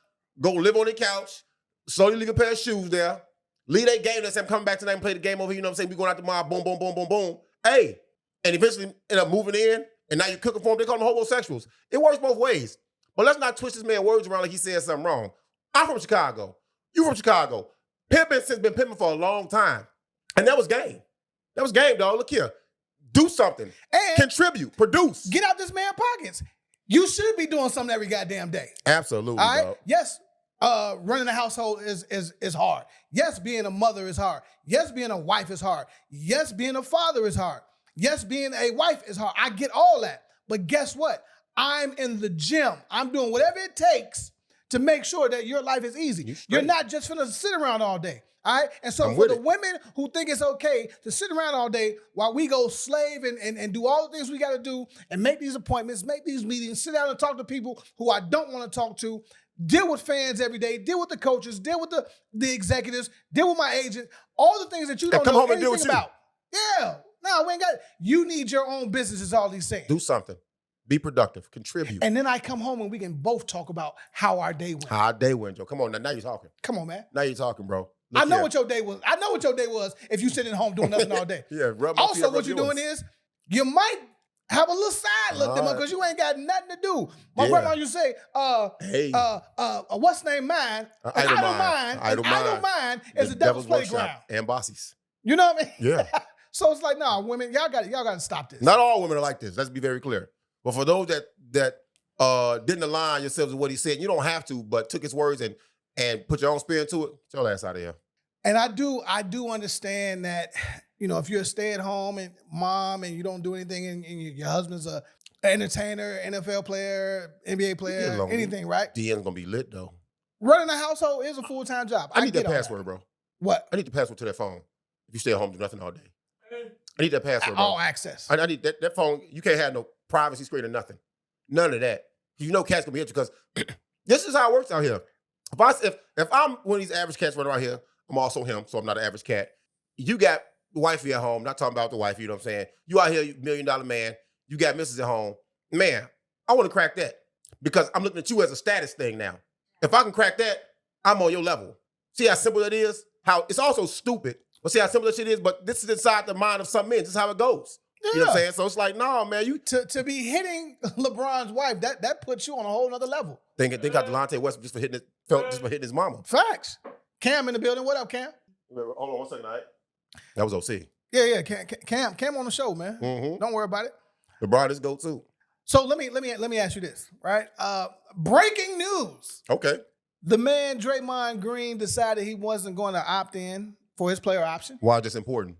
Speaker 3: go live on the couch, slowly leave a pair of shoes there, leave that game that's coming back tonight and play the game over here, you know what I'm saying? We going out tomorrow, boom, boom, boom, boom, boom. Hey, and eventually end up moving in, and now you're cooking for them. They call them homosexuals. It works both ways. But let's not twist this man's words around like he said something wrong. I'm from Chicago. You from Chicago. Pimping since been pimping for a long time. And that was game. That was game, dog. Look here. Do something. And contribute. Produce.
Speaker 2: Get out this man's pockets. You should be doing something every goddamn day.
Speaker 3: Absolutely,
Speaker 2: all right?
Speaker 3: dog.
Speaker 2: Yes, running a household is hard. Yes, being a mother is hard. Yes, being a wife is hard. Yes, being a father is hard. Yes, being a wife is hard. I get all that. But guess what? I'm in the gym. I'm doing whatever it takes to make sure that your life is easy. You're not just finna sit around all day. All right? And so for the women who think it's okay to sit around all day while we go slave and do all the things we got to do and make these appointments, make these meetings, sit down and talk to people who I don't want to talk to, deal with fans every day, deal with the coaches, deal with the executives, deal with my agent, all the things that you don't know anything about. Yeah. No, we ain't got it. You need your own business is all he's saying.
Speaker 3: Do something. Be productive. Contribute.
Speaker 2: And then I come home and we can both talk about how our day went.
Speaker 3: How our day went, Joe. Come on, now you're talking.
Speaker 2: Come on, man.
Speaker 3: Now you're talking, bro.
Speaker 2: I know what your day was. I know what your day was if you sitting at home doing nothing all day.
Speaker 3: Yeah,
Speaker 2: also, what you're doing is you might have a little side look them up because you ain't got nothing to do. My grandma used to say, what's name mine? Idle mind is the devil's playground.
Speaker 3: And bossies.
Speaker 2: You know what I mean?
Speaker 3: Yeah.
Speaker 2: So it's like, nah, women, y'all got to stop this.
Speaker 3: Not all women are like this. Let's be very clear. But for those that didn't align yourselves with what he said. You don't have to, but took his words and put your own spin to it. Get your ass out of here.
Speaker 2: And I do understand that, if you're a stay-at-home and mom and you don't do anything and your husband's a entertainer, NFL player, NBA player, anything, right?
Speaker 3: DM's gonna be lit though.
Speaker 2: Running a household is a full-time job.
Speaker 3: I need that password, bro.
Speaker 2: What?
Speaker 3: I need the password to that phone. If you stay at home, do nothing all day. I need that password, bro.
Speaker 2: All access.
Speaker 3: I need that phone. You can't have no privacy screen or nothing. None of that. Cats gonna be hit you because this is how it works out here. If I'm one of these average cats running around here, I'm also him, so I'm not an average cat. You got wifey at home, not talking about the wife, you know what I'm saying? You out here, $1 million man, you got missus at home. Man, I want to crack that because I'm looking at you as a status thing now. If I can crack that, I'm on your level. See how simple it is? How it's also stupid, but see how simple that shit is? But this is inside the mind of some men. This is how it goes. Yeah. You know what I'm saying? So it's like, no, man, you
Speaker 2: to be hitting LeBron's wife, that puts you on a whole nother level.
Speaker 3: Think out Delonte West just for hitting his mama.
Speaker 2: Facts. Cam in the building. What up, Cam?
Speaker 3: Hold on 1 second, all right? That was OC.
Speaker 2: Yeah. Cam on the show, man.
Speaker 3: Mm-hmm.
Speaker 2: Don't worry about it.
Speaker 3: LeBron is GOAT too.
Speaker 2: So let me ask you this, right? Breaking news.
Speaker 3: Okay.
Speaker 2: The man Draymond Green decided he wasn't going to opt in for his player option.
Speaker 3: Why is this important?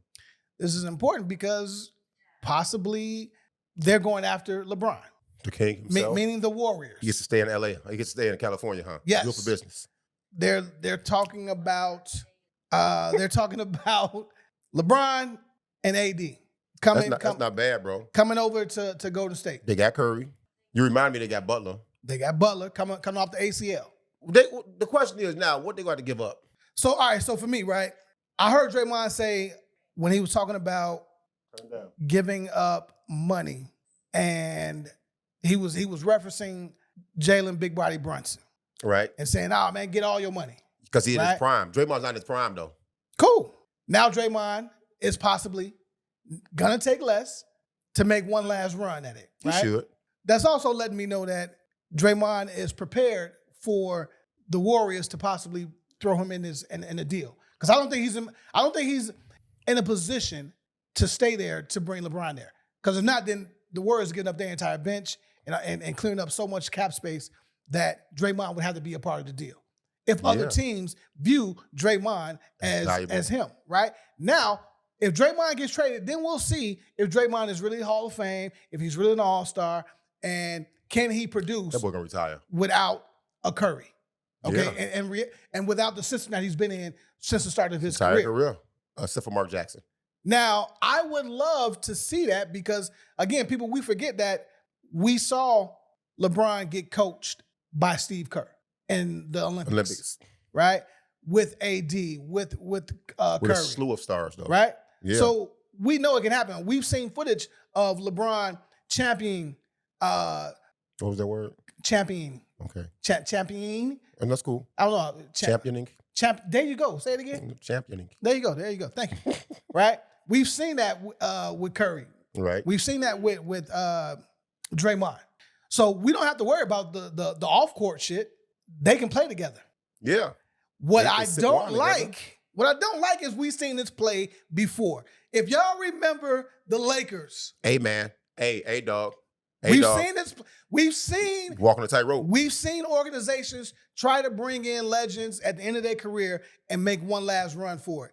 Speaker 2: This is important because possibly they're going after LeBron.
Speaker 3: The king himself?
Speaker 2: Meaning the Warriors.
Speaker 3: He gets to stay in LA. He gets to stay in California, huh?
Speaker 2: Yes.
Speaker 3: Good for business.
Speaker 2: They're talking about LeBron and AD coming.
Speaker 3: That's not bad, bro.
Speaker 2: Coming over to Golden State.
Speaker 3: They got Curry. You remind me they got Butler.
Speaker 2: They got Butler coming off the ACL.
Speaker 3: The question is now, what they got to give up?
Speaker 2: So all right, so for me, right, I heard Draymond say when he was talking about giving up money, and he was referencing Jalen Big Body Brunson.
Speaker 3: Right.
Speaker 2: And saying, "Oh man, get all your money."
Speaker 3: Because he's in his prime. Draymond's not in his prime though.
Speaker 2: Cool. Now Draymond is possibly gonna take less to make one last run at it. Right?
Speaker 3: He should. That's
Speaker 2: also letting me know that Draymond is prepared for the Warriors to possibly throw him in a deal. Because I don't think he's in a position to stay there to bring LeBron there. Because if not, then the Warriors getting up their entire bench and clearing up so much cap space that Draymond would have to be a part of the deal. If other teams view Draymond as him, right? Now, if Draymond gets traded, then we'll see if Draymond is really Hall of Fame, if he's really an all-star, and can he produce
Speaker 3: that boy gonna retire
Speaker 2: without a Curry, okay, and without the system that he's been in since the start of his career.
Speaker 3: Except for Mark Jackson.
Speaker 2: Now, I would love to see that because, again, we forget that we saw LeBron get coached by Steve Kerr in the Olympics. Right? With AD, with Curry.
Speaker 3: With a slew of stars, though.
Speaker 2: Right?
Speaker 3: Yeah.
Speaker 2: So we know it can happen. We've seen footage of LeBron championing.
Speaker 3: What was that word?
Speaker 2: Championing.
Speaker 3: Okay.
Speaker 2: Championing.
Speaker 3: And that's cool.
Speaker 2: I don't know.
Speaker 3: Championing.
Speaker 2: There you go. Say it again.
Speaker 3: Championing.
Speaker 2: There you go. Thank you. Right? We've seen that with Curry.
Speaker 3: Right.
Speaker 2: We've seen that with Draymond. So we don't have to worry about the off-court shit. They can play together.
Speaker 3: Yeah.
Speaker 2: What I don't like is we've seen this play before. If y'all remember the Lakers.
Speaker 3: Hey, man. Hey, dog.
Speaker 2: We've seen this. We've seen
Speaker 3: walking a tightrope.
Speaker 2: We've seen organizations try to bring in legends at the end of their career and make one last run for it,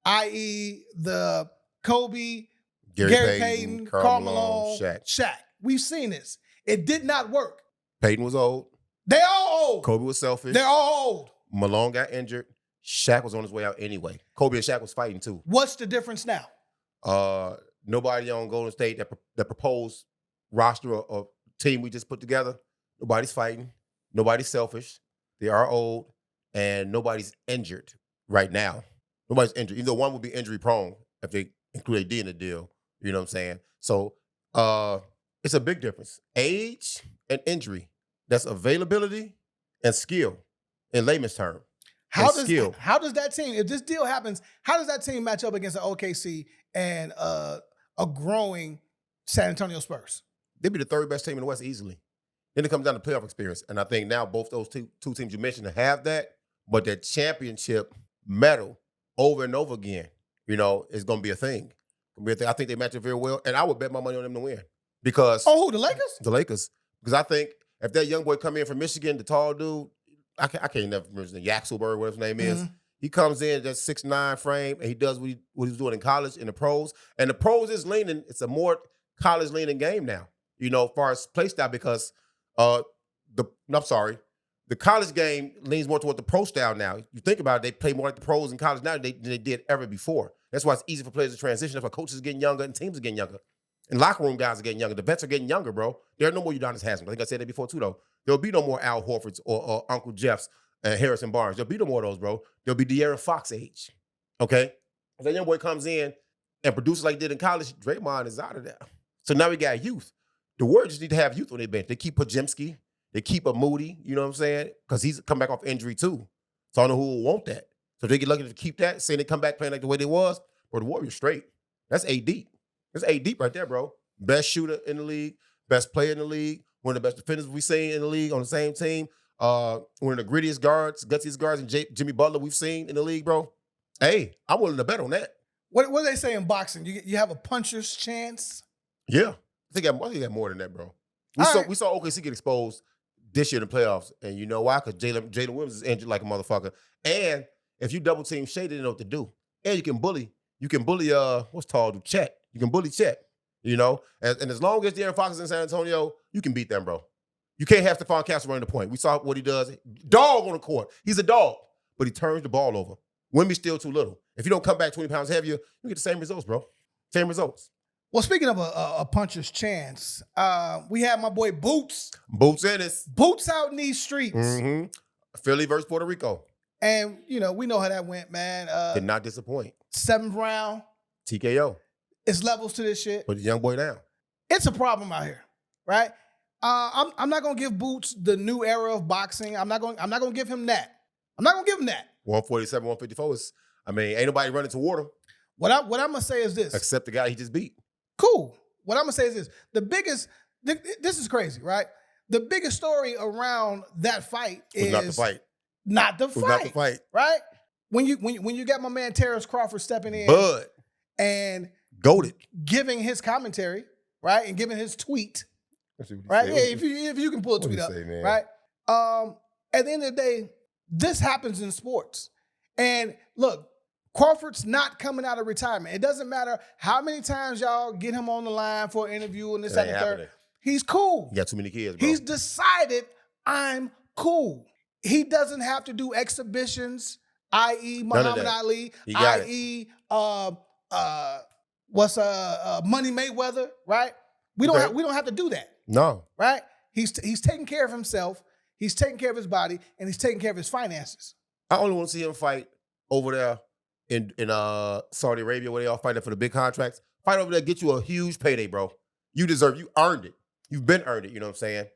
Speaker 2: i.e., the Kobe, Gary Payton, Karl Malone, Shaq. We've seen this. It did not work.
Speaker 3: Payton was old.
Speaker 2: They all old.
Speaker 3: Kobe was selfish.
Speaker 2: They're all old.
Speaker 3: Malone got injured. Shaq was on his way out anyway. Kobe and Shaq was fighting too.
Speaker 2: What's the difference now?
Speaker 3: Nobody on Golden State that proposed roster of team we just put together. Nobody's fighting. Nobody's selfish. They are old, and nobody's injured right now. Nobody's injured. Even though one would be injury prone if they include AD in the deal. You know what I'm saying? So it's a big difference. Age and injury. That's availability and skill in layman's term.
Speaker 2: How does that team, if this deal happens, how does that team match up against an OKC and a growing San Antonio Spurs?
Speaker 3: They'd be the third best team in the West easily. Then it comes down to playoff experience. And I think now both those two teams you mentioned have that, but that championship medal over and over again, is going to be a thing. I think they match it very well. And I would bet my money on them to win. Because
Speaker 2: who, the Lakers?
Speaker 3: The Lakers. Because I think if that young boy come in from Michigan, the tall dude, I can't never remember his name, Yaxelberg, whatever his name is. He comes in that 6'9" frame, and he does what he was doing in college, in the pros. And the pros is leaning. It's a more college leaning game now, as far as play style, because the college game leans more toward the pro style now. You think about it, they play more like the pros in college now than they did ever before. That's why it's easy for players to transition. That's why coaches are getting younger and teams are getting younger. And locker room guys are getting younger. The vets are getting younger, bro. There are no more Udonis Haslem. I think I said that before too, though. There'll be no more Al Horfords or Uncle Jeffs and Harrison Barnes. There'll be no more of those, bro. There'll be De'Aaron Fox age. Okay? If that young boy comes in and produces like he did in college, Draymond is out of there. So now we got youth. The Warriors just need to have youth on their bench. They keep Podziemski. They keep a Moody, you know what I'm saying? Because he's come back off injury too. So I don't know who will want that. So if they get lucky to keep that, saying they come back playing like the way they was, or the Warriors straight. That's AD. That's AD right there, bro. Best shooter in the league, best player in the league, one of the best defenders we've seen in the league on the same team. One of the grittiest guards, gutsiest guards, and Jimmy Butler we've seen in the league, bro. Hey, I'm willing to bet on that.
Speaker 2: What do they say in boxing? You have a puncher's chance?
Speaker 3: Yeah. I think I got more than that, bro. We saw OKC get exposed this year in the playoffs. And you know why? Because Jalen Williams is injured like a motherfucker. And if you double team Shea, they didn't know what to do. And you can bully what's tall dude? Chet. You can bully Chet. And as long as De'Aaron Fox is in San Antonio, you can beat them, bro. You can't have Stephon Castle running the point. We saw what he does. Dog on the court. He's a dog, but he turns the ball over. Wemby's still too little. If you don't come back 20 pounds heavier, you get the same results, bro. Same results.
Speaker 2: Well, speaking of a puncher's chance, we have my boy Boots.
Speaker 3: Boots Ennis.
Speaker 2: Boots out in these streets.
Speaker 3: Mm-hmm. Philly versus Puerto Rico.
Speaker 2: And, we know how that went, man.
Speaker 3: Did not disappoint.
Speaker 2: 7th round.
Speaker 3: TKO.
Speaker 2: It's levels to this shit.
Speaker 3: Put the young boy down.
Speaker 2: It's a problem out here, right? I'm not gonna give Boots the new era of boxing. I'm not gonna give him that.
Speaker 3: 147, 154 is. Ain't nobody running toward him.
Speaker 2: What I'm gonna say is this.
Speaker 3: Except the guy he just beat.
Speaker 2: Cool. What I'm gonna say is this. This is crazy, right? The biggest story around that fight is
Speaker 3: not the fight.
Speaker 2: Not the
Speaker 3: Was not the fight.
Speaker 2: Right? When you got my man Terrence Crawford stepping in,
Speaker 3: Bud,
Speaker 2: and
Speaker 3: goated,
Speaker 2: giving his commentary, right, and giving his tweet, right? Yeah, if you can pull a tweet up, right? At the end of the day, this happens in sports, and look, Crawford's not coming out of retirement. It doesn't matter how many times y'all get him on the line for an interview and this, that, and the third. He's cool.
Speaker 3: He got too many kids, bro.
Speaker 2: He's decided, I'm cool. He doesn't have to do exhibitions, i.e. Muhammad Ali, i.e. Money Mayweather, right? We don't have to do that.
Speaker 3: No.
Speaker 2: Right? He's taking care of himself, he's taking care of his body, and he's taking care of his finances.
Speaker 3: I only want to see him fight over there in Saudi Arabia where they all fighting for the big contracts. Fight over there, get you a huge payday, bro. You earned it. You've been earned it, you know what I'm saying?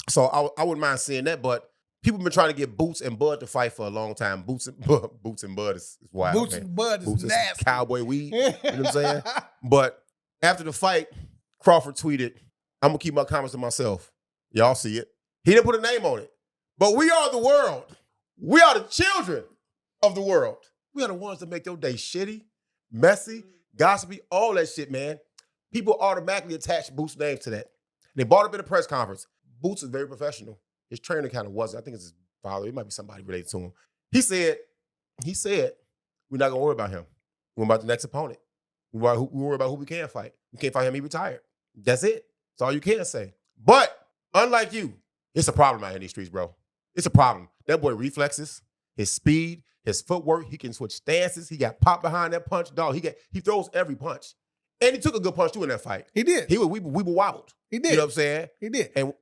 Speaker 3: So I wouldn't mind seeing that, but people have been trying to get Boots and Bud to fight for a long time. Boots and Bud is wild.
Speaker 2: Boots and Bud is nasty.
Speaker 3: Cowboy weed, you know what I'm saying? But after the fight, Crawford tweeted, I'm going to keep my comments to myself. Y'all see it. He didn't put a name on it. But we are the world. We are the children of the world. We are the ones that make your day shitty, messy, gossipy, all that shit, man. People automatically attach Boots' name to that. They brought up in a press conference. Boots is very professional. His trainer kind of wasn't. I think it's his father. It might be somebody related to him. He said, we're not going to worry about him. We're about the next opponent. We worry about who we can fight. We can't fight him. He retired. That's it. That's all you can say. But unlike you, it's a problem out here in these streets, bro. It's a problem. That boy reflexes, his speed, his footwork. He can switch stances. He got popped behind that punch. Dog, he throws every punch. And he took a good punch, too, in that fight.
Speaker 2: He did.
Speaker 3: We were wobbled.
Speaker 2: He did.
Speaker 3: You know what I'm saying?
Speaker 2: He did.
Speaker 3: And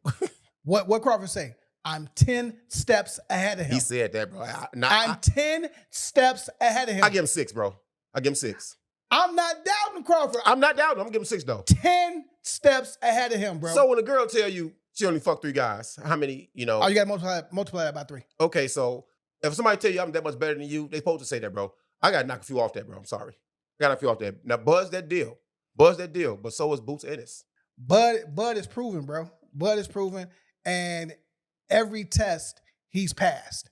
Speaker 2: what Crawford say? I'm 10 steps ahead of him.
Speaker 3: He said that, bro.
Speaker 2: I'm 10 steps ahead of him.
Speaker 3: I give him 6, bro. I give him 6.
Speaker 2: I'm not doubting Crawford.
Speaker 3: I'm not doubting him. I'm going to give him 6, though.
Speaker 2: 10 steps ahead of him, bro.
Speaker 3: So when a girl tell you she only fucked 3 guys, how many,
Speaker 2: Oh, you got to multiply that by 3.
Speaker 3: Okay, so if somebody tell you I'm that much better than you, they supposed to say that, bro. I got to knock a few off that, bro. I'm sorry. I got to knock a few off that. Now, Bud's that deal. But so is Boots Ennis.
Speaker 2: Bud is proven, bro. Bud is proven. And every test he's passed,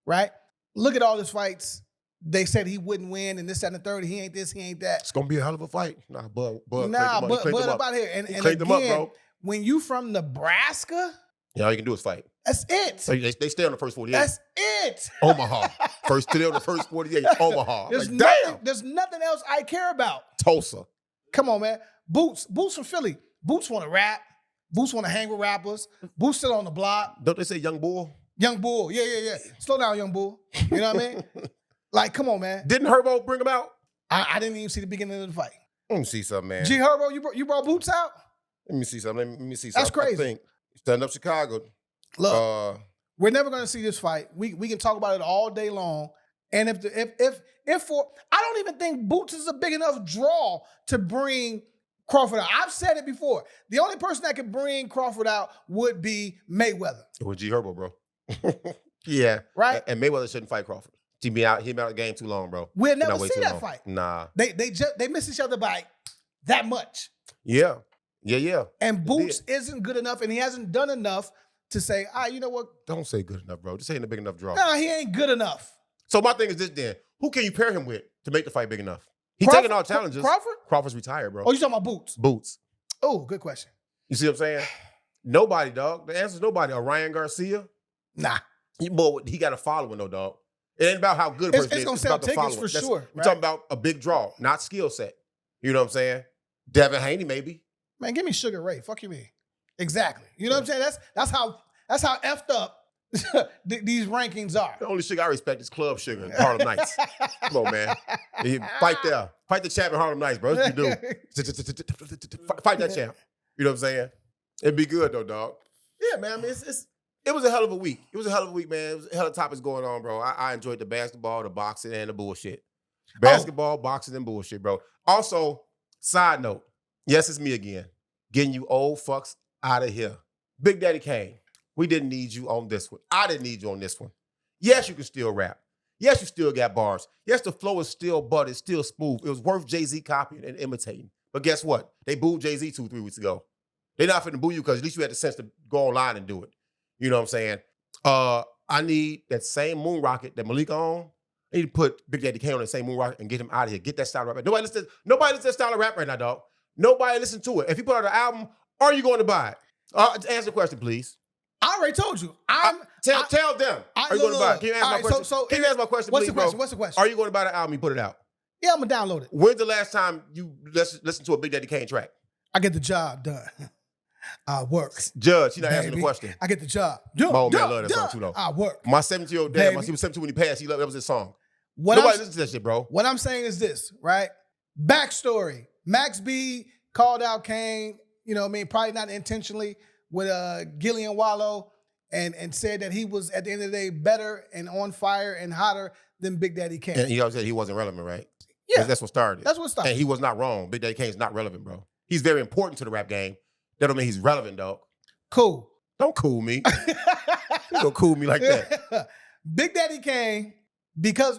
Speaker 2: right? Look at all his fights. They said he wouldn't win, and this, that, and the third. He ain't this, he ain't that.
Speaker 3: It's gonna be a hell of a fight. Bud
Speaker 2: up out here. And
Speaker 3: again,
Speaker 2: bro. When you from Nebraska,
Speaker 3: Yeah, all you can do is fight.
Speaker 2: That's it.
Speaker 3: So they stay on the first 48.
Speaker 2: That's it.
Speaker 3: Omaha. Stay on the first 48. Omaha.
Speaker 2: There's
Speaker 3: Like,
Speaker 2: nothing,
Speaker 3: damn.
Speaker 2: there's nothing else I care about.
Speaker 3: Tulsa.
Speaker 2: Come on, man. Boots from Philly. Boots want to rap. Boots want to hang with rappers. Boots still on the block.
Speaker 3: Don't they say young bull?
Speaker 2: Young Bull. Yeah. Slow down, Young Bull. You know what I mean? Like, come on, man.
Speaker 3: Didn't Herbo bring him out?
Speaker 2: I didn't even see the beginning of the fight.
Speaker 3: Let me see something, man.
Speaker 2: G Herbo, you brought Boots out?
Speaker 3: Let me see something. Let me see something.
Speaker 2: That's crazy.
Speaker 3: I think Stand Up Chicago.
Speaker 2: Look, we're never gonna see this fight. We can talk about it all day long. And if for I don't even think Boots is a big enough draw to bring Crawford out. I've said it before. The only person that could bring Crawford out would be Mayweather.
Speaker 3: With G Herbo, bro. Yeah.
Speaker 2: Right?
Speaker 3: And Mayweather shouldn't fight Crawford. He been out of the game too long, bro.
Speaker 2: We'll never
Speaker 3: Not way
Speaker 2: see
Speaker 3: too
Speaker 2: that
Speaker 3: long.
Speaker 2: fight.
Speaker 3: Nah.
Speaker 2: They miss each other by that much.
Speaker 3: Yeah.
Speaker 2: And Boots isn't good enough, and he hasn't done enough to say, you know what?
Speaker 3: Don't say good enough, bro. This ain't a big enough draw.
Speaker 2: Nah, he ain't good enough.
Speaker 3: So my thing is this then. Who can you pair him with to make the fight big enough? He's
Speaker 2: Crawford?
Speaker 3: taking all challenges.
Speaker 2: Crawford?
Speaker 3: Crawford's retired, bro.
Speaker 2: Oh, you talking about Boots?
Speaker 3: Boots.
Speaker 2: Oh, good question.
Speaker 3: You see what I'm saying? Nobody, dog. The answer's nobody. Ryan Garcia?
Speaker 2: Nah.
Speaker 3: Boy, he got a following, though, dog. It ain't about how good a person
Speaker 2: It's
Speaker 3: is.
Speaker 2: gonna
Speaker 3: It's
Speaker 2: sell
Speaker 3: about the
Speaker 2: tickets
Speaker 3: following.
Speaker 2: for sure.
Speaker 3: We're talking about a big draw, not skill set. You know what I'm saying? Devin Haney, maybe.
Speaker 2: Man, give me Sugar Ray. Fuck you, me. Exactly. You know what I'm saying? That's how effed up these rankings are.
Speaker 3: The only Sugar I respect is Club Sugar and Harlem Nights. Come on, man. Fight there. Fight the champ in Harlem Nights, bro. That's what you do. Fight that champ. You know what I'm saying? It'd be good, though, dog. Yeah, man. I mean, it was a hell of a week. It was a hell of a week, man. It was a hell of topics going on, bro. I enjoyed the basketball, the boxing, and the bullshit. Basketball, boxing, and bullshit, bro. Also, side note, yes, it's me again. Getting you old fucks out of here. Big Daddy Kane, we didn't need you on this one. I didn't need you on this one. Yes, you can still rap. Yes, you still got bars. Yes, the flow is still butt. It's still smooth. It was worth Jay-Z copying and imitating. But guess what? They booed Jay-Z 2-3 weeks ago. They're not finna boo you because at least you had the sense to go online and do it. You know what I'm saying? I need that same moon rocket that Malika on. I need to put Big Daddy Kane on the same moon rocket and get him out of here. Get that style of rap. Nobody listens to that style of rap right now, dog. Nobody listen to it. If you put out an album, are you going to buy it? Answer the question, please.
Speaker 2: I already told you.
Speaker 3: Tell them. Are you going to buy it? Can you answer my question? Can you answer my question, please, bro?
Speaker 2: What's the question?
Speaker 3: Are you going to buy the album you put it out?
Speaker 2: Yeah, I'm going to download it.
Speaker 3: When's the last time you listened to a Big Daddy Kane track?
Speaker 2: I get the job done. I work.
Speaker 3: Judge, you're not answering the question.
Speaker 2: I get the job.
Speaker 3: My old man love that song too, though.
Speaker 2: I work.
Speaker 3: My 17-year-old dad, he was 17 when he passed. That was his song. Nobody listens to that shit, bro.
Speaker 2: What I'm saying is this, right? Backstory. Max B called out Kane, you know what I mean, probably not intentionally, with Gillian Wallow, and said that he was, at the end of the day, better and on fire and hotter than Big Daddy Kane.
Speaker 3: And he always said he wasn't relevant, right?
Speaker 2: Yeah.
Speaker 3: That's what started.
Speaker 2: That's what started.
Speaker 3: And he was not wrong. Big Daddy Kane's not relevant, bro. He's very important to the rap game. That don't mean he's relevant, dog.
Speaker 2: Cool.
Speaker 3: Don't cool me. You don't cool me like that.
Speaker 2: Big Daddy Kane, because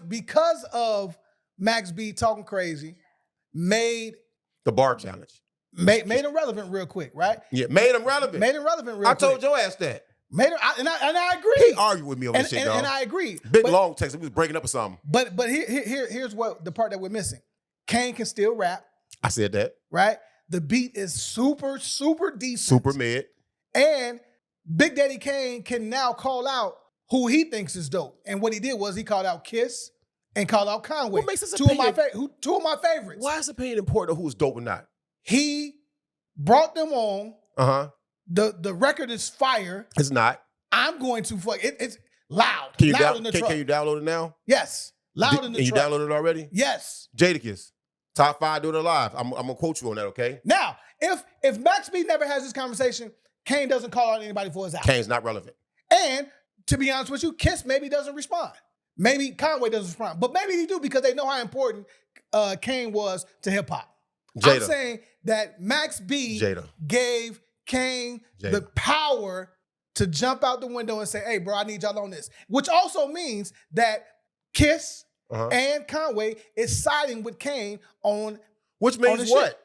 Speaker 2: of Max B talking crazy, made
Speaker 3: the bar challenge.
Speaker 2: Made him relevant real quick, right?
Speaker 3: Yeah, made him relevant.
Speaker 2: Made him relevant real quick.
Speaker 3: I told your ass that.
Speaker 2: Made him, and I agree.
Speaker 3: He argued with me on this shit, dog.
Speaker 2: And I agree.
Speaker 3: Big long text. We was breaking up or something.
Speaker 2: But here's what the part that we're missing. Kane can still rap.
Speaker 3: I said that.
Speaker 2: Right? The beat is super, super decent.
Speaker 3: Super mid.
Speaker 2: And Big Daddy Kane can now call out who he thinks is dope. And what he did was he called out Kiss and called out Conway.
Speaker 3: What makes this
Speaker 2: two of my favorites.
Speaker 3: Why is opinion important who's dope or not?
Speaker 2: He brought them on.
Speaker 3: Uh-huh.
Speaker 2: The record is fire.
Speaker 3: It's not.
Speaker 2: I'm going to fuck it. It's loud.
Speaker 3: Can you
Speaker 2: loud in the truck.
Speaker 3: Can you download it now?
Speaker 2: Yes. Loud in the truck.
Speaker 3: And you downloaded it already?
Speaker 2: Yes.
Speaker 3: Jadakiss. Top 5 doing it live. I'm gonna quote you on that, okay?
Speaker 2: Now, if Max B never has this conversation, Kane doesn't call out anybody for his album.
Speaker 3: Kane's not relevant.
Speaker 2: And to be honest with you, Kiss maybe doesn't respond. Maybe Conway doesn't respond. But maybe they do because they know how important Kane was to hip hop. I'm saying that Max B gave Kane the power to jump out the window and say, hey, bro, I need y'all on this. Which also means that Kiss and Conway is siding with Kane on
Speaker 3: which means what?
Speaker 2: Shit.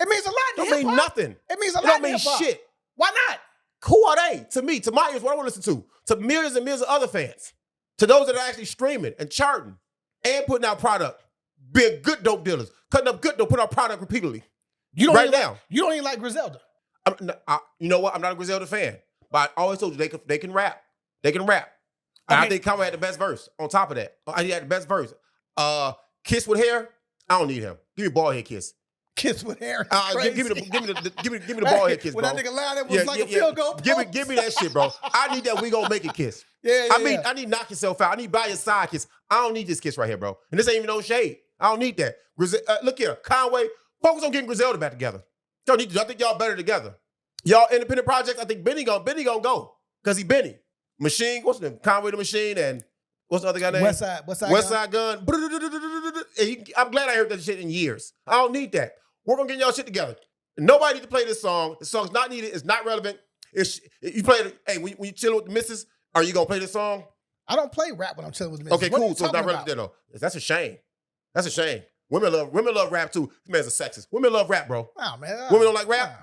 Speaker 2: It means a lot to
Speaker 3: hip-hop. Don't mean nothing.
Speaker 2: It means a lot
Speaker 3: don't
Speaker 2: to
Speaker 3: mean
Speaker 2: hip-hop.
Speaker 3: Shit.
Speaker 2: Why not?
Speaker 3: Who are they? To me, to my ears, what I want to listen to millions and millions of other fans, to those that are actually streaming and charting and putting out product, being good dope dealers, cutting up good dope, putting out product repeatedly.
Speaker 2: You don't
Speaker 3: right now.
Speaker 2: You don't even like Griselda.
Speaker 3: You know what? I'm not a Griselda fan. But I always told you they can rap. They can rap. And
Speaker 2: Okay.
Speaker 3: I think Conway had the best verse. On top of that, he had the best verse. Kiss with hair. I don't need him. Give me ball head Kiss.
Speaker 2: Kiss with hair.
Speaker 3: Give me the ball head Kiss, bro.
Speaker 2: When that nigga loud, it was like a field goal.
Speaker 3: Give me that shit, bro. I need that we gonna make it Kiss. I need knock yourself out. I need buy your side Kiss. I don't need this Kiss right here, bro. And this ain't even no shade. I don't need that. Look here, Conway, focus on getting Griselda back together. Don't need to. I think y'all better together. Y'all independent projects. I think Benny gonna go because he Benny. Machine. What's the name? Conway the Machine and what's the other guy name? Westside Gun. I'm glad I heard that shit in years. I don't need that. We're gonna get y'all shit together. Nobody need to play this song. The song's not needed. It's not relevant. You play it. Hey, when you chilling with the missus, are you gonna play this song?
Speaker 2: I don't play rap when I'm chilling with the missus.
Speaker 3: Okay, cool. So it's not relevant though. That's a shame. That's a shame. Women love rap too. This man's a sexist. Women love rap, bro.
Speaker 2: Oh, man.
Speaker 3: Women don't like rap?
Speaker 2: Nah.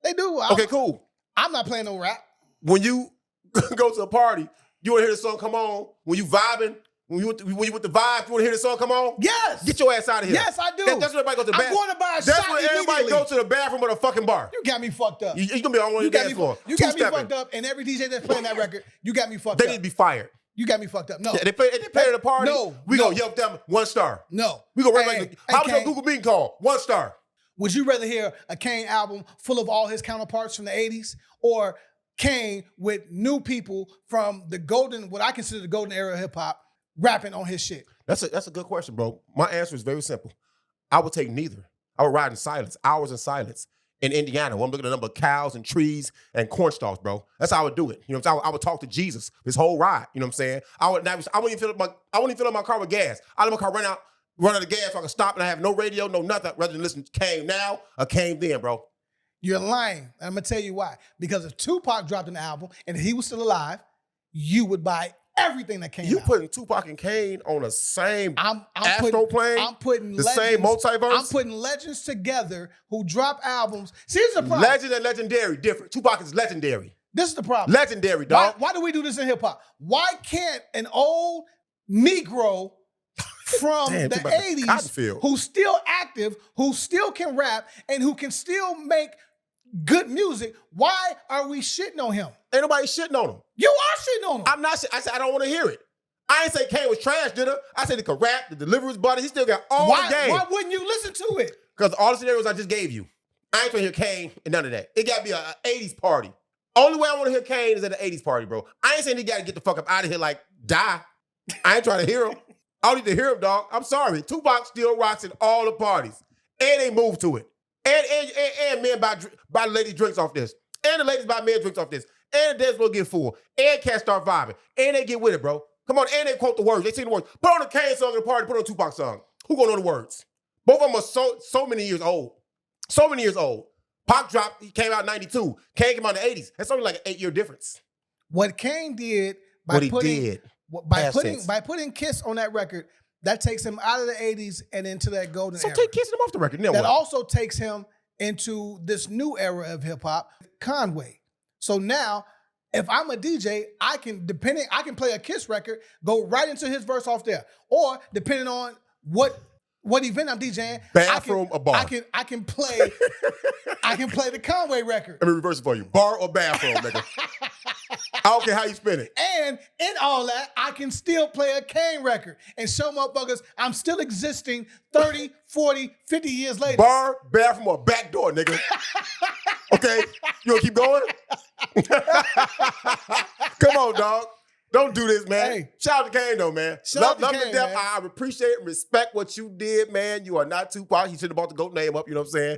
Speaker 2: They do.
Speaker 3: Okay, cool.
Speaker 2: I'm not playing no rap.
Speaker 3: When you go to a party, you want to hear the song come on? When you vibing, when you with the vibe, you want to hear the song come on?
Speaker 2: Yes.
Speaker 3: Get your ass out of here.
Speaker 2: Yes, I do.
Speaker 3: That's when everybody goes to the bathroom.
Speaker 2: I'm going to buy a
Speaker 3: That's
Speaker 2: shot
Speaker 3: when everybody goes to the bathroom or the fucking bar.
Speaker 2: You got me fucked up.
Speaker 3: You're going to be on one of the dance floor.
Speaker 2: You got me fucked up, and every DJ that's playing that record, you got me fucked up.
Speaker 3: They need to be fired.
Speaker 2: You got me fucked up. No.
Speaker 3: Yeah, they play at a party.
Speaker 2: No.
Speaker 3: We going to yelp them 1 star.
Speaker 2: No.
Speaker 3: We going to rate how was your
Speaker 2: Kane,
Speaker 3: Google meeting call? 1 star.
Speaker 2: Would you rather hear a Kane album full of all his counterparts from the 80s or Kane with new people from what I consider the golden era of hip hop rapping on his shit?
Speaker 3: That's a good question, bro. My answer is very simple. I would take neither. I would ride in silence, hours in silence. In Indiana, when I'm looking at the number of cows and trees and corn stalks, bro. That's how I would do it. You know what I'm saying? I would talk to Jesus this whole ride. You know what I'm saying? I wouldn't even fill up my car with gas. I let my car run out of gas so I can stop and I have no radio, no nothing, rather than listen to Kane now or Kane then, bro.
Speaker 2: You're lying. I'm going to tell you why. Because if Tupac dropped an album and he was still alive, you would buy everything that came out.
Speaker 3: You putting Tupac and Kane on the same
Speaker 2: I'm
Speaker 3: plane?
Speaker 2: I'm putting
Speaker 3: the
Speaker 2: legends,
Speaker 3: same multiverse?
Speaker 2: I'm putting legends together who drop albums. See, here's the problem.
Speaker 3: Legend and legendary, different. Tupac is legendary.
Speaker 2: This is the problem.
Speaker 3: Legendary, dog.
Speaker 2: Why do we do this in hip hop? Why can't an old Negro from the 80s who's still active, who still can rap, and who can still make good music, why are we shitting on him?
Speaker 3: Ain't nobody shitting on him.
Speaker 2: You are shitting on him.
Speaker 3: I'm not. I said I don't want to hear it. I ain't say Kane was trash, did I? I said he could rap, the delivery was buddy. He still got all the game.
Speaker 2: Why wouldn't you listen to it?
Speaker 3: Because all the scenarios I just gave you, I ain't trying to hear Kane and none of that. It got to be an 80s party. Only way I want to hear Kane is at an 80s party, bro. I ain't saying he got to get the fuck up out of here like die. I ain't trying to hear him. I don't need to hear him, dog. I'm sorry. Tupac still rocks in all the parties. And they move to it. And men buy ladies drinks off this. And the ladies buy men drinks off this. And the dance will get full. And cats start vibing. And they get with it, bro. Come on, and they quote the words. They sing the words. Put on the Kane song at the party, put on a Tupac song. Who gonna know the words? Both of them are so many years old. So many years old. Pac dropped, he came out in 92. Kane came out in the 80s. That's only like an 8-year difference.
Speaker 2: What Kane did by putting Kiss on that record, that takes him out of the 80s and into that golden era.
Speaker 3: So take Kiss him off the record.
Speaker 2: That also takes him into this new era of hip hop, Conway. So now, if I'm a DJ, I can play a Kiss record, go right into his verse off there. Or depending on what event I'm DJing,
Speaker 3: bathroom or bar.
Speaker 2: I can play the Conway record.
Speaker 3: Let me reverse it for you. Bar or bathroom, nigga. I don't care how you spin it.
Speaker 2: And in all that, I can still play a Kane record and show motherfuckers I'm still existing 30, 40, 50 years later.
Speaker 3: Bar, bathroom, or back door, nigga. Okay? You want to keep going? Come on, dog. Don't do this, man. Hey. Shout out to Kane, though, man. Love to death. Man. I appreciate and respect what you did, man. You are not Tupac. You should have bought the GOAT name up, you know what I'm saying?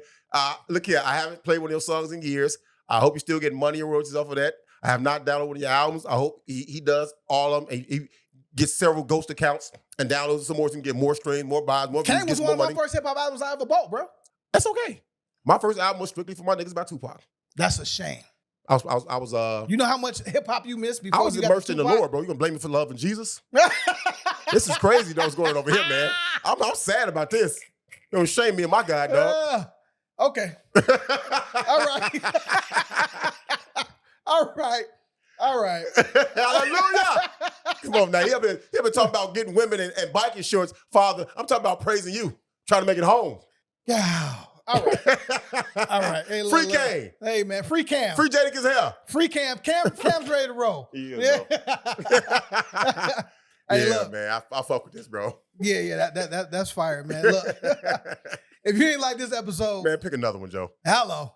Speaker 3: Look here, I haven't played one of your songs in years. I hope you're still getting money and royalties off of that. I have not downloaded one of your albums. I hope he does all of them. He gets several ghost accounts and downloads some more so he can get more streams, more buys, more views.
Speaker 2: Kane was one of my first hip-hop albums I ever bought, bro.
Speaker 3: That's okay. My first album was strictly for my niggas by Tupac.
Speaker 2: That's a shame.
Speaker 3: I was
Speaker 2: you know how much hip-hop you missed before
Speaker 3: I was immersed in the Lord, bro. You gonna blame me for loving Jesus? This is crazy, though, what's going on over here, man. I'm sad about this. Don't shame me and my God, dog.
Speaker 2: Okay. All right. All right.
Speaker 3: Hallelujah. Come on now. He been talking about getting women and biking shorts. Father, I'm talking about praising you, trying to make it home.
Speaker 2: Yeah. All right. All right. Hey,
Speaker 3: Free Kane.
Speaker 2: Hey, man. Free Cam.
Speaker 3: Free Jadakiss here.
Speaker 2: Free Cam. Cam's ready to roll.
Speaker 3: He is,
Speaker 2: Yeah. Hey,
Speaker 3: yeah,
Speaker 2: look.
Speaker 3: man. I fuck with this, bro.
Speaker 2: Yeah. That's fire, man. Look. If you ain't like this episode,
Speaker 3: Man, pick another one, Joe.
Speaker 2: hello.